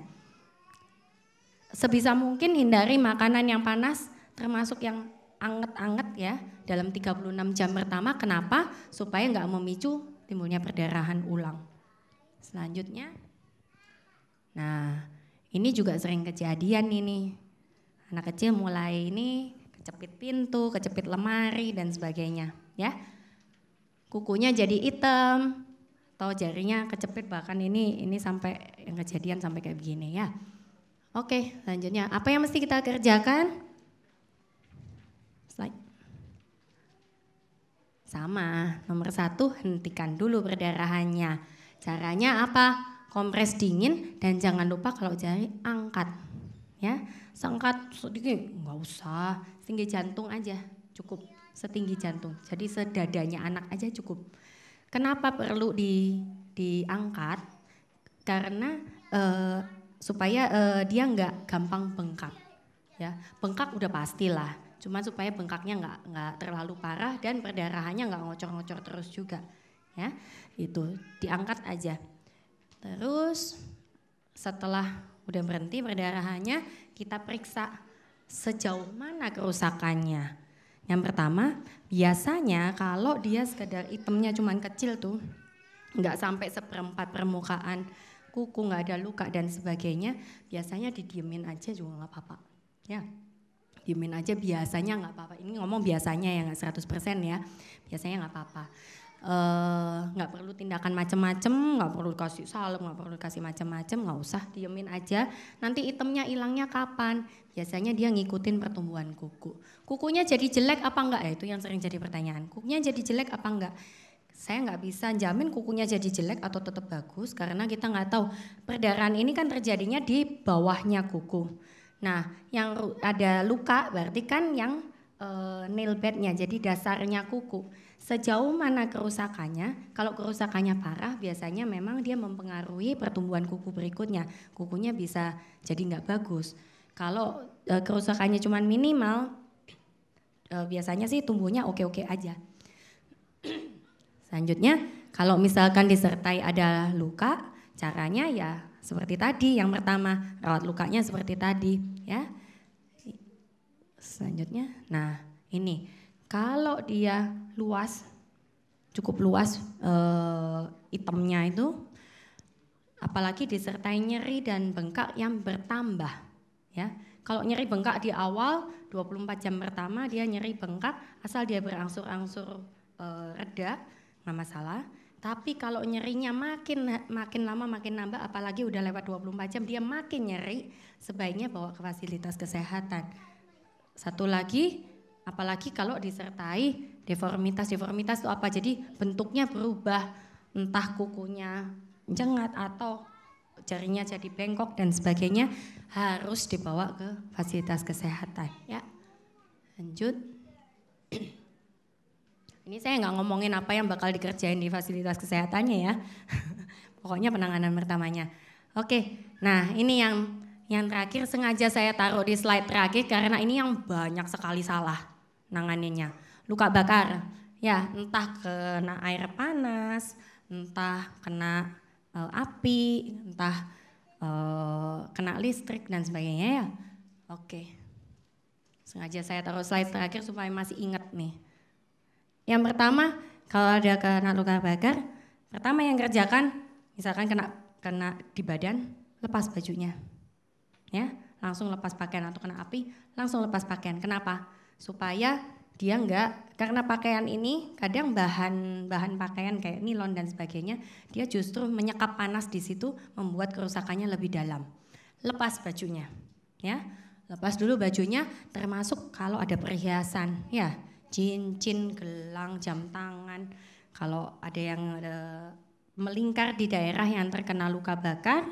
Sebisa mungkin hindari makanan yang panas, termasuk yang anget-anget ya dalam 36 jam pertama. Kenapa? Supaya nggak memicu timbulnya perdarahan ulang. Selanjutnya, nah ini juga sering kejadian ini, anak kecil mulai ini kecepit pintu, kecepit lemari dan sebagainya ya. Kukunya jadi hitam atau jarinya kecepit, bahkan ini sampai yang kejadian sampai kayak begini ya. Oke, selanjutnya apa yang mesti kita kerjakan? Slide. Sama, nomor 1 hentikan dulu perdarahannya. Caranya apa? Kompres dingin dan jangan lupa kalau jari angkat ya. Seangkat sedikit, nggak usah, setinggi jantung aja cukup, setinggi jantung. Jadi sedadanya anak aja cukup. Kenapa perlu diangkat? Karena supaya dia nggak gampang bengkak. Ya, bengkak udah pastilah. Cuma supaya bengkaknya nggak terlalu parah dan perdarahannya nggak ngocor-ngocor terus juga. Ya, itu diangkat aja. Terus setelah udah berhenti perdarahannya, kita periksa sejauh mana kerusakannya. Yang pertama, biasanya kalau dia sekedar itemnya cuman kecil tuh, nggak sampai 1/4 permukaan kuku, nggak ada luka dan sebagainya, biasanya didiemin aja juga nggak apa-apa. Ya, diemin aja biasanya nggak apa-apa. Ini ngomong biasanya ya, nggak 100% ya, biasanya nggak apa-apa. Nggak perlu tindakan macem-macem, nggak perlu kasih salep, nggak perlu kasih macem-macem, nggak usah, diemin aja. Nanti itemnya hilangnya kapan? Biasanya dia ngikutin pertumbuhan kuku. Kukunya jadi jelek apa enggak? Ya, itu yang sering jadi pertanyaan. Kukunya jadi jelek apa enggak? Saya nggak bisa jamin kukunya jadi jelek atau tetap bagus karena kita nggak tahu. Perdarahan ini kan terjadinya di bawahnya kuku. Nah, yang ada luka berarti kan yang nail bednya, jadi dasarnya kuku. Sejauh mana kerusakannya? Kalau kerusakannya parah, biasanya memang dia mempengaruhi pertumbuhan kuku berikutnya. Kukunya bisa jadi nggak bagus. Kalau kerusakannya cuma minimal, biasanya sih tumbuhnya oke-oke aja. Selanjutnya, kalau misalkan disertai ada luka, caranya ya seperti tadi. Yang pertama, rawat lukanya seperti tadi, ya. Selanjutnya, nah ini kalau dia luas, cukup luas itemnya itu, apalagi disertai nyeri dan bengkak yang bertambah, ya. Kalau nyeri bengkak di awal 24 jam pertama dia nyeri bengkak, asal dia berangsur-angsur reda, nggak masalah. Tapi kalau nyerinya makin lama makin nambah, apalagi udah lewat 24 jam dia makin nyeri, sebaiknya bawa ke fasilitas kesehatan. Satu lagi, apalagi kalau disertai deformitas. Deformitas itu apa? Jadi bentuknya berubah, entah kukunya jengat atau jarinya jadi bengkok dan sebagainya, harus dibawa ke fasilitas kesehatan. Ya, lanjut. Ini saya nggak ngomongin apa yang bakal dikerjain di fasilitas kesehatannya ya. Pokoknya penanganan pertamanya. Oke, nah ini yang terakhir sengaja saya taruh di slide terakhir karena ini yang banyak sekali salah nanganinnya. Luka bakar, ya entah kena air panas, entah kena api, entah kena listrik dan sebagainya ya. Oke, sengaja saya taruh slide terakhir supaya masih ingat nih. Yang pertama, kalau ada kena luka bakar, pertama yang kerjakan, misalkan kena di badan, lepas bajunya. Ya, langsung lepas pakaian atau kena api, langsung lepas pakaian. Kenapa? Supaya dia enggak, karena pakaian ini kadang bahan pakaian kayak nilon dan sebagainya, dia justru menyekap panas di situ, membuat kerusakannya lebih dalam. Lepas bajunya, ya, lepas dulu bajunya, termasuk kalau ada perhiasan, ya, cincin, gelang, jam tangan. Kalau ada yang melingkar di daerah yang terkena luka bakar,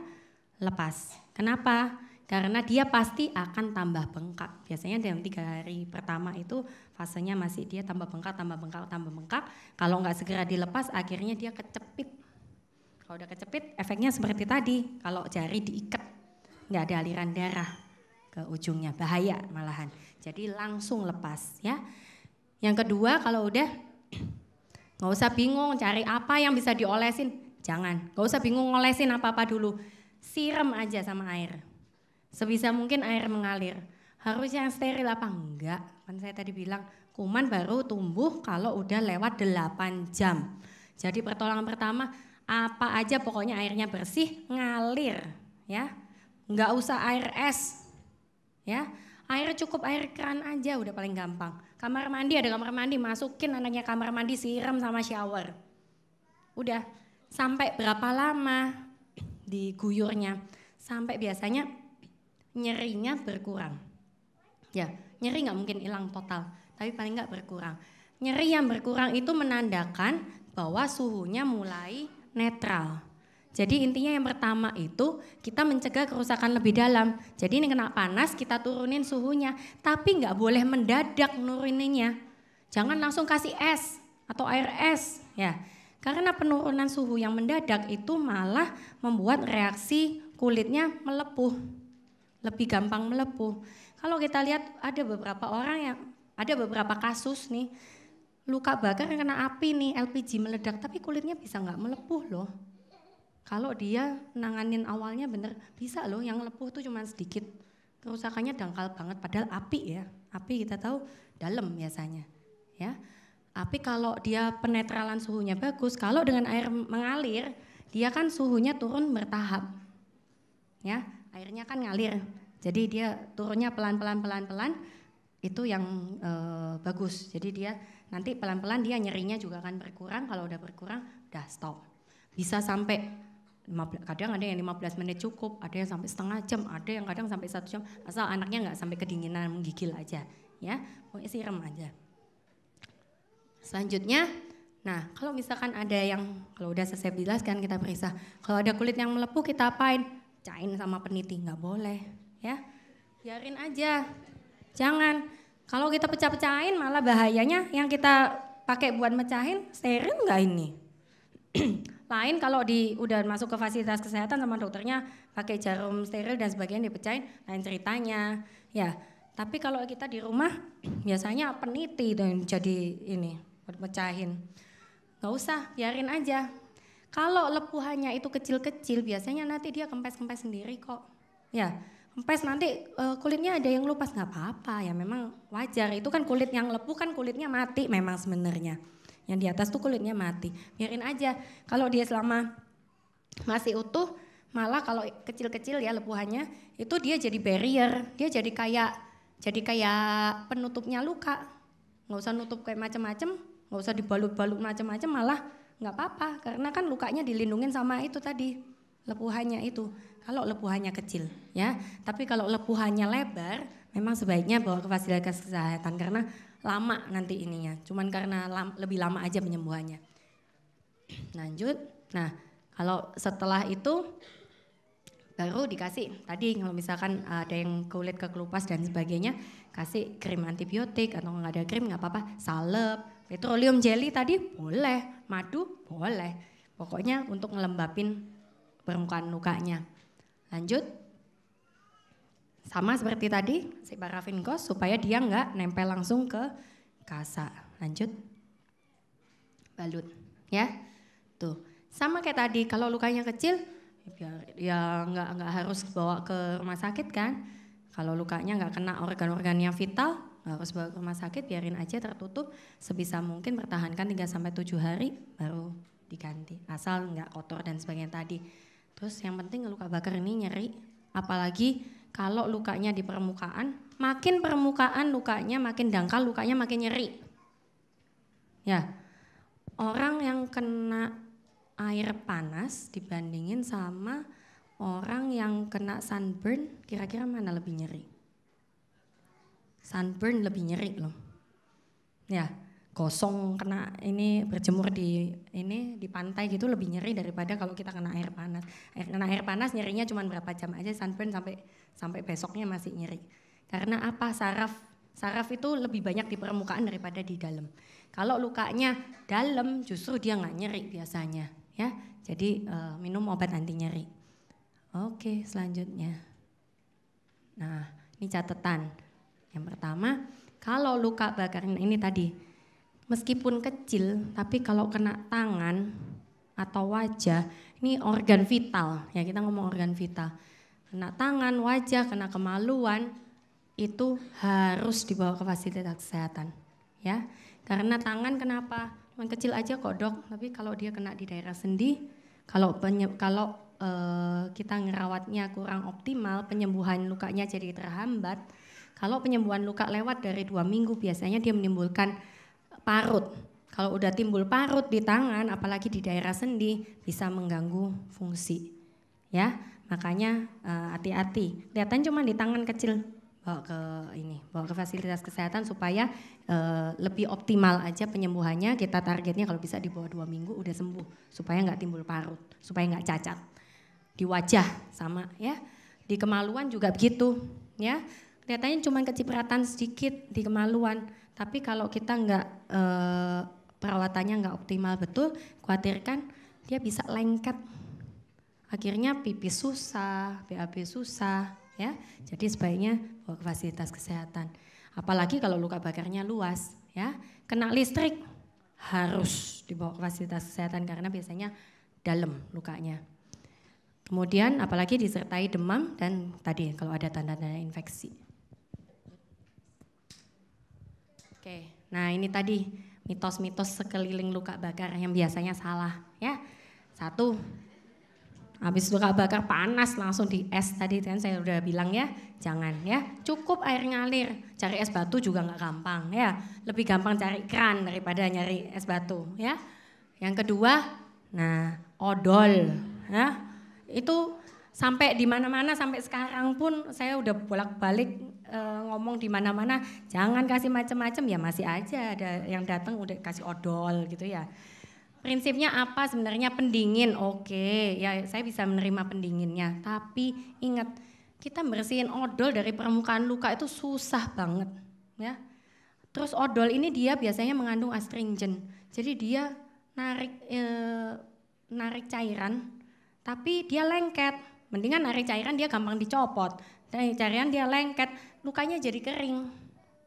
lepas. Kenapa? Karena dia pasti akan tambah bengkak. Biasanya dalam 3 hari pertama itu fasenya masih dia tambah bengkak, tambah bengkak, tambah bengkak. Kalau nggak segera dilepas, akhirnya dia kecepit. Kalau udah kecepit, efeknya seperti tadi. Kalau jari diikat, nggak ada aliran darah ke ujungnya, bahaya malahan. Jadi langsung lepas, ya. Yang kedua, kalau udah nggak usah bingung cari apa yang bisa diolesin, jangan. Nggak usah bingung ngolesin apa-apa dulu, siram aja sama air. Sebisa mungkin air mengalir. Harus yang steril apa? Enggak, kan saya tadi bilang kuman baru tumbuh kalau udah lewat 8 jam. Jadi pertolongan pertama, apa aja pokoknya airnya bersih, ngalir, ya. Nggak usah air es, ya. Air cukup air keran aja udah paling gampang. Kamar mandi, ada kamar mandi, masukin anaknya kamar mandi, siram sama shower. Udah, sampai berapa lama diguyurnya? Sampai biasanya nyerinya berkurang. Ya, nyeri nggak mungkin hilang total, tapi paling nggak berkurang. Nyeri yang berkurang itu menandakan bahwa suhunya mulai netral. Jadi intinya yang pertama itu kita mencegah kerusakan lebih dalam. Jadi ini kena panas kita turunin suhunya, tapi nggak boleh mendadak nuruninnya. Jangan langsung kasih es atau air es, ya. Karena penurunan suhu yang mendadak itu malah membuat reaksi kulitnya melepuh, lebih gampang melepuh. Kalau kita lihat ada beberapa kasus nih, luka bakar yang kena api nih, LPG meledak, tapi kulitnya bisa nggak melepuh loh. Kalau dia nanganin awalnya bener, bisa loh, yang lepuh tuh cuma sedikit. Kerusakannya dangkal banget, padahal api ya. Api kita tahu dalam biasanya. Ya, api kalau dia penetralan suhunya bagus, kalau dengan air mengalir, dia kan suhunya turun bertahap. Ya, airnya kan ngalir. Jadi dia turunnya pelan-pelan, itu yang bagus. Jadi dia nanti pelan-pelan dia nyerinya juga akan berkurang, kalau udah berkurang udah stop. Bisa sampai kadang ada yang 15 menit cukup, ada yang sampai setengah jam, ada yang kadang sampai 1 jam, asal anaknya nggak sampai kedinginan menggigil aja, ya, pokoknya siram aja. Selanjutnya, nah kalau misalkan ada yang, kalau udah selesai jelaskan kita periksa, kalau ada kulit yang melepuh kita apain? Cain sama peniti, nggak boleh, ya, biarin aja, jangan. Kalau kita pecah-pecahin malah bahayanya yang kita pakai buat mecahin steril nggak ini? Lain kalau udah masuk ke fasilitas kesehatan sama dokternya pakai jarum steril dan sebagainya dipecahin, lain ceritanya. Ya, tapi kalau kita di rumah biasanya peniti dan jadi ini buat mecahin. Nggak usah, biarin aja. Kalau lepuhannya itu kecil-kecil biasanya nanti dia kempes-kempes sendiri kok. Ya, kempes nanti kulitnya ada yang lupas, nggak apa-apa ya, memang wajar. Itu kan kulit yang lepuh kan kulitnya mati memang sebenarnya. Yang di atas tuh kulitnya mati, biarin aja. Kalau dia selama masih utuh, malah kalau kecil-kecil ya lepuhannya, itu dia jadi barrier, dia jadi kayak penutupnya luka. Nggak usah nutup kayak macam-macam, nggak usah dibalut-balut macam-macam, malah nggak apa-apa. Karena kan lukanya dilindungin sama itu tadi, lepuhannya itu. Kalau lepuhannya kecil, ya. Tapi kalau lepuhannya lebar, memang sebaiknya bawa ke fasilitas kesehatan karena lama nanti ininya, cuman karena lebih lama aja penyembuhannya. Lanjut, nah kalau setelah itu baru dikasih, tadi kalau misalkan ada yang kulit kekelupas dan sebagainya, kasih krim antibiotik atau nggak ada krim nggak apa-apa, salep, petroleum jelly tadi boleh, madu boleh, pokoknya untuk ngelembapin permukaan lukanya. Lanjut. Sama seperti tadi, si parafin gauze supaya dia nggak nempel langsung ke kasa. Lanjut, balut, ya. Tuh, sama kayak tadi. Kalau lukanya kecil, ya nggak harus bawa ke rumah sakit kan. Kalau lukanya nggak kena organ-organ yang vital, nggak harus bawa ke rumah sakit, biarin aja tertutup. Sebisa mungkin pertahankan 3-7 hari, baru diganti. Asal nggak kotor dan sebagainya tadi. Terus yang penting luka bakar ini nyeri, apalagi kalau lukanya di permukaan, makin permukaan lukanya makin dangkal, lukanya makin nyeri. Ya, orang yang kena air panas dibandingin sama orang yang kena sunburn, kira-kira mana lebih nyeri? Sunburn lebih nyeri loh. Ya, gosong kena ini berjemur di pantai gitu lebih nyeri daripada kalau kita kena air panas. Kena air panas nyerinya cuma berapa jam aja, sunburn sampai besoknya masih nyeri. Karena apa? Saraf itu lebih banyak di permukaan daripada di dalam. Kalau lukanya dalam justru dia nggak nyeri biasanya, ya. Jadi minum obat anti nyeri. Oke, selanjutnya. Nah, ini catatan. Yang pertama, kalau luka bakar ini tadi, meskipun kecil, tapi kalau kena tangan atau wajah, ini organ vital, ya kita ngomong organ vital. Kena tangan, wajah, kena kemaluan, itu harus dibawa ke fasilitas kesehatan, ya. Karena tangan kenapa? Cuman kecil aja kok dok, tapi kalau dia kena di daerah sendi, kalau kita ngerawatnya kurang optimal, penyembuhan lukanya jadi terhambat. Kalau penyembuhan luka lewat dari 2 minggu, biasanya dia menimbulkan parut. Kalau udah timbul parut di tangan, apalagi di daerah sendi, bisa mengganggu fungsi. Ya, makanya hati-hati. Kelihatan cuma di tangan kecil, bawa ke fasilitas kesehatan supaya lebih optimal aja penyembuhannya. Kita targetnya kalau bisa di bawah 2 minggu udah sembuh, supaya nggak timbul parut, supaya nggak cacat. Di wajah sama ya, di kemaluan juga begitu ya. Kelihatannya cuma kecipratan sedikit di kemaluan, tapi kalau kita nggak perawatannya nggak optimal betul, khawatirkan dia bisa lengket. Akhirnya pipis susah, BAB susah, ya. Jadi sebaiknya bawa ke fasilitas kesehatan. Apalagi kalau luka bakarnya luas, ya. Kena listrik harus dibawa ke fasilitas kesehatan karena biasanya dalam lukanya. Kemudian apalagi disertai demam dan tadi kalau ada tanda-tanda infeksi. Oke, nah ini tadi mitos-mitos sekeliling luka bakar yang biasanya salah, ya. Satu, habis luka bakar panas langsung di es tadi kan saya udah bilang ya, jangan ya. Cukup air ngalir, cari es batu juga nggak gampang ya. Lebih gampang cari keran daripada nyari es batu ya. Yang kedua, nah odol ya. Itu sampai di mana-mana sampai sekarang pun saya udah bolak-balik ngomong di mana-mana jangan kasih macam-macam ya masih aja ada yang datang udah kasih odol gitu ya. Prinsipnya apa sebenarnya pendingin oke ya saya bisa menerima pendinginnya tapi ingat kita bersihin odol dari permukaan luka itu susah banget ya. Terus odol ini dia biasanya mengandung astringent jadi dia narik cairan tapi dia lengket. Mendingan narik cairan dia gampang dicopot. Narik cairan dia lengket, lukanya jadi kering.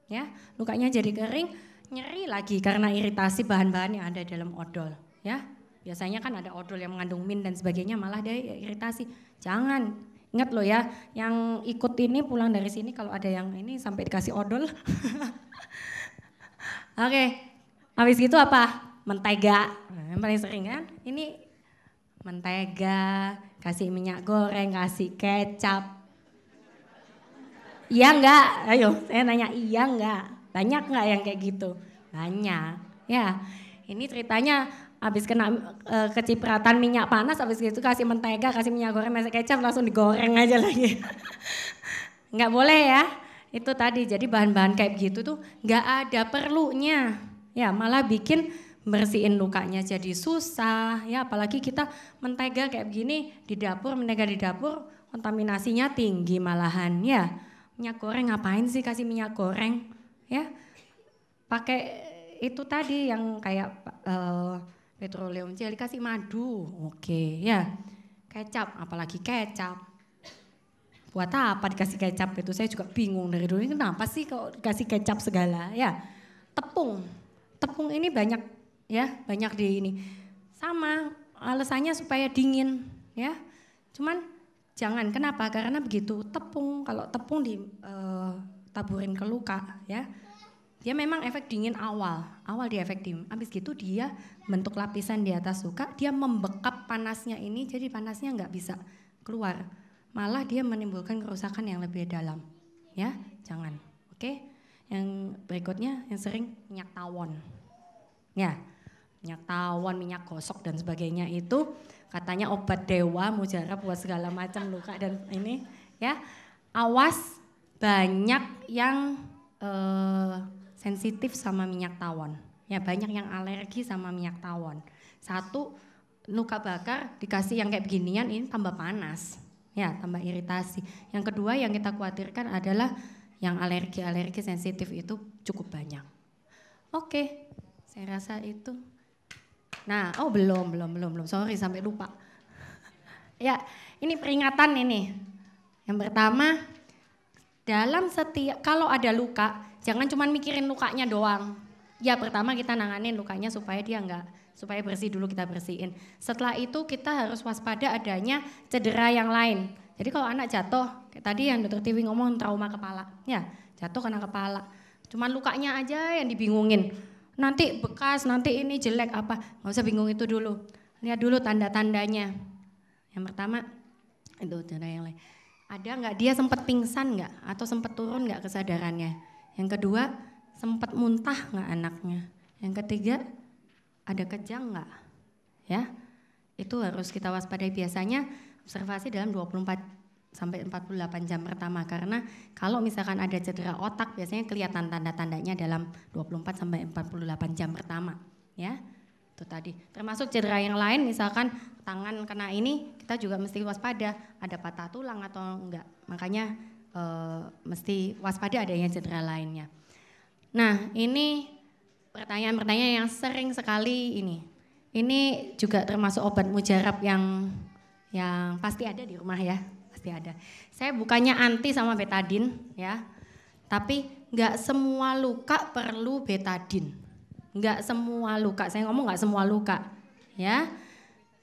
Ya, lukanya jadi kering, nyeri lagi karena iritasi bahan-bahan yang ada dalam odol, ya. Biasanya kan ada odol yang mengandung min dan sebagainya malah dia iritasi. Jangan. Ingat loh ya, yang ikut ini pulang dari sini kalau ada yang ini sampai dikasih odol. Oke. Habis gitu apa? Mentega. Nah, yang paling sering kan? Ini mentega, kasih minyak goreng, kasih kecap. Iya enggak? Ayo saya nanya iya enggak? Banyak enggak yang kayak gitu? Banyak. Ya ini ceritanya habis kena kecipratan minyak panas, habis gitu kasih mentega, kasih minyak goreng, kasih kecap langsung digoreng aja lagi. Enggak boleh ya. Itu tadi jadi bahan-bahan kayak gitu tuh enggak ada perlunya. Ya malah bikin bersihin lukanya jadi susah ya apalagi kita mentega kayak begini di dapur, mentega di dapur kontaminasinya tinggi malahan ya. Minyak goreng ngapain sih kasih minyak goreng ya pakai itu tadi yang kayak petroleum jelly kasih madu oke ya kecap apalagi kecap buat apa dikasih kecap itu saya juga bingung dari dulu ini kenapa sih kok dikasih kecap segala ya. Tepung ini banyak ya banyak di ini sama alasannya supaya dingin ya cuman jangan kenapa karena begitu tepung kalau tepung ditaburin ke luka ya dia memang efek dingin awal dia efek dingin habis gitu dia bentuk lapisan di atas luka dia membekap panasnya ini jadi panasnya nggak bisa keluar malah dia menimbulkan kerusakan yang lebih dalam ya jangan oke. Yang berikutnya yang sering minyak tawon ya. Minyak tawon, minyak gosok dan sebagainya itu katanya obat dewa, mujarab buat segala macam luka dan ini ya. Awas banyak yang sensitif sama minyak tawon. Ya banyak yang alergi sama minyak tawon. Satu luka bakar dikasih yang kayak beginian ini tambah panas. Ya tambah iritasi. Yang kedua yang kita khawatirkan adalah yang alergi sensitif itu cukup banyak. Oke, saya rasa itu. Nah, oh belum, sorry sampai lupa. Ya, ini peringatan ini. Yang pertama, dalam setiap, kalau ada luka, jangan cuma mikirin lukanya doang. Ya pertama kita nanganin lukanya supaya dia supaya bersih dulu kita bersihin. Setelah itu kita harus waspada adanya cedera yang lain. Jadi kalau anak jatuh, kayak tadi yang dokter Tiwi ngomong trauma kepala. Ya, jatuh kena kepala. Cuman lukanya aja yang dibingungin. Nanti bekas, nanti ini jelek apa, nggak usah bingung itu dulu. Lihat dulu tanda-tandanya. Yang pertama, itu tanda yang lain. Ada nggak dia sempat pingsan nggak atau sempat turun nggak kesadarannya. Yang kedua, sempat muntah nggak anaknya. Yang ketiga, ada kejang nggak? Ya, itu harus kita waspadai biasanya observasi dalam 24 sampai 48 jam pertama karena kalau misalkan ada cedera otak biasanya kelihatan tanda-tandanya dalam 24 sampai 48 jam pertama ya. Itu tadi. Termasuk cedera yang lain misalkan tangan kena ini kita juga mesti waspada ada patah tulang atau enggak. Makanya mesti waspada adanya cedera lainnya. Nah, ini Pertanyaan-pertanyaan yang sering sekali ini. Ini juga termasuk obat mujarab yang pasti ada di rumah ya, pasti ada. Saya bukannya anti sama betadin ya, tapi nggak semua luka perlu betadin. Nggak semua luka, saya ngomong nggak semua luka ya.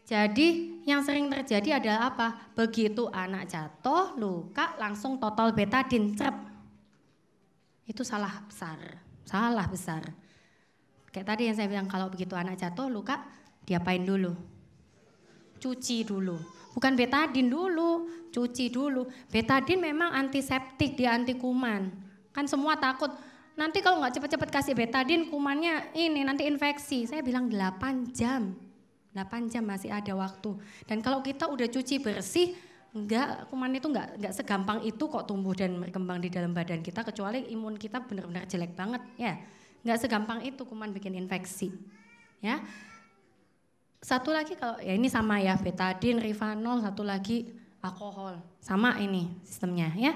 Jadi yang sering terjadi adalah apa? Begitu anak jatuh, luka langsung total betadin, cerep. Itu salah besar, salah besar. Kayak tadi yang saya bilang kalau begitu anak jatuh, luka diapain dulu? Cuci dulu. Bukan betadin dulu, cuci dulu. Betadin memang antiseptik, dia anti kuman. Kan semua takut, nanti kalau nggak cepet-cepet kasih betadin kumannya ini nanti infeksi. Saya bilang 8 jam. 8 jam masih ada waktu. Dan kalau kita udah cuci bersih, kuman itu enggak segampang itu kok tumbuh dan berkembang di dalam badan kita, kecuali imun kita benar-benar jelek banget ya. Enggak segampang itu kuman bikin infeksi. Ya. Satu lagi kalau ya ini sama ya, betadin, rifanol, satu lagi alkohol. Sama ini sistemnya ya.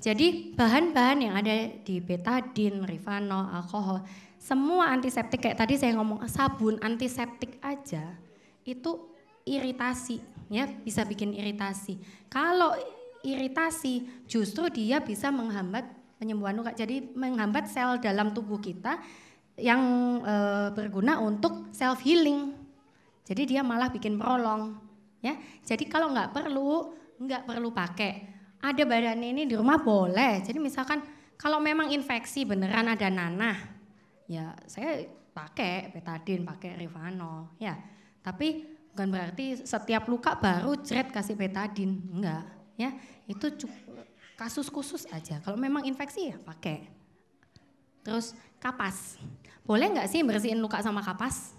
Jadi bahan-bahan yang ada di betadin, rifanol, alkohol, semua antiseptik kayak tadi saya ngomong sabun antiseptik aja itu iritasi ya, bisa bikin iritasi. Kalau iritasi justru dia bisa menghambat penyembuhan luka. Jadi menghambat sel dalam tubuh kita yang berguna untuk self healing. Jadi dia malah bikin prolong ya. Jadi kalau nggak perlu pakai. Ada badan ini di rumah boleh. Jadi misalkan kalau memang infeksi beneran ada nanah, ya saya pakai betadin, pakai rifanol ya. Tapi bukan berarti setiap luka baru jret kasih betadin, enggak ya. Itu kasus khusus aja. Kalau memang infeksi ya pakai. Terus kapas. Boleh nggak sih bersihin luka sama kapas?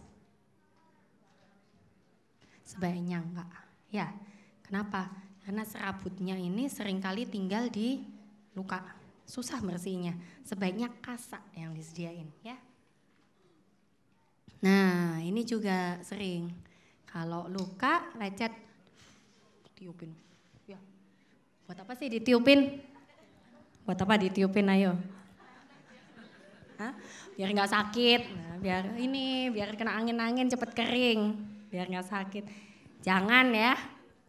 Sebaiknya enggak. Ya, kenapa? Karena serabutnya ini seringkali tinggal di luka. Susah bersihinnya. Sebaiknya kasak yang disediain ya. Nah, ini juga sering. Kalau luka lecet tiupin. Ya. Buat apa sih ditiupin? Buat apa ditiupin ayo? Hah? Biar nggak sakit. Nah, biar kena angin-angin cepet kering. Biar nggak sakit. Jangan ya,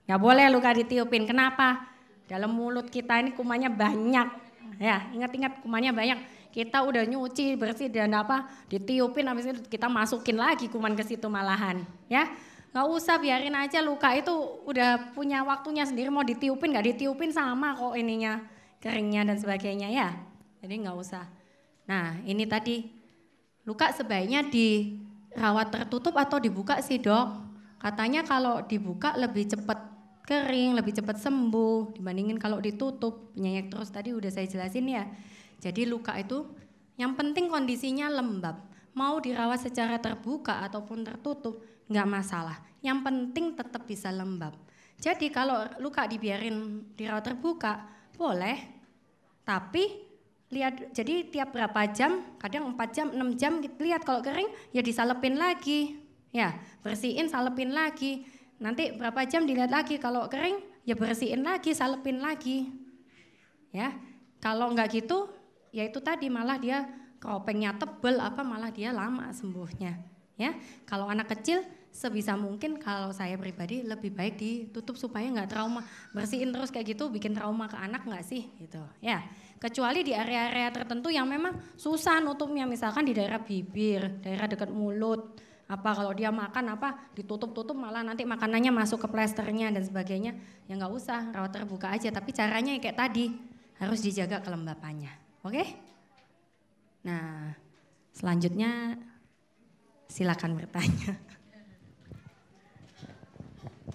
nggak boleh luka ditiupin. Kenapa? Dalam mulut kita ini kumannya banyak. Ya, ingat-ingat kumannya banyak. Kita udah nyuci bersih dan ditiupin, habis itu kita masukin lagi kuman ke situ malahan. Ya, nggak usah, biarin aja luka itu udah punya waktunya sendiri. Mau ditiupin nggak ditiupin sama kok ininya, keringnya dan sebagainya ya. Jadi nggak usah. Nah ini tadi luka sebaiknya dirawat tertutup atau dibuka sih dok? Katanya kalau dibuka lebih cepat kering, lebih cepat sembuh dibandingin kalau ditutup. Penyayat terus tadi udah saya jelasin ya. Jadi luka itu yang penting kondisinya lembab. Mau dirawat secara terbuka ataupun tertutup nggak masalah. Yang penting tetap bisa lembab. Jadi kalau luka dibiarin dirawat terbuka boleh. Tapi lihat, jadi tiap berapa jam, kadang 4 jam, 6 jam lihat kalau kering ya disalepin lagi. Ya, bersihin, salepin lagi. Nanti berapa jam dilihat lagi, kalau kering ya bersihin lagi, salepin lagi. Ya, kalau enggak gitu, ya itu tadi malah dia keropengnya tebel, malah dia lama sembuhnya. Ya, kalau anak kecil sebisa mungkin kalau saya pribadi lebih baik ditutup supaya enggak trauma. Bersihin terus kayak gitu bikin trauma ke anak enggak sih? Gitu. Ya, kecuali di area-area tertentu yang memang susah nutupnya, misalkan di daerah bibir, daerah dekat mulut. Kalau dia makan ditutup-tutup malah nanti makanannya masuk ke plesternya dan sebagainya, ya nggak usah, rawat terbuka aja. Tapi caranya kayak tadi harus dijaga kelembapannya, oke? Nah selanjutnya silakan bertanya.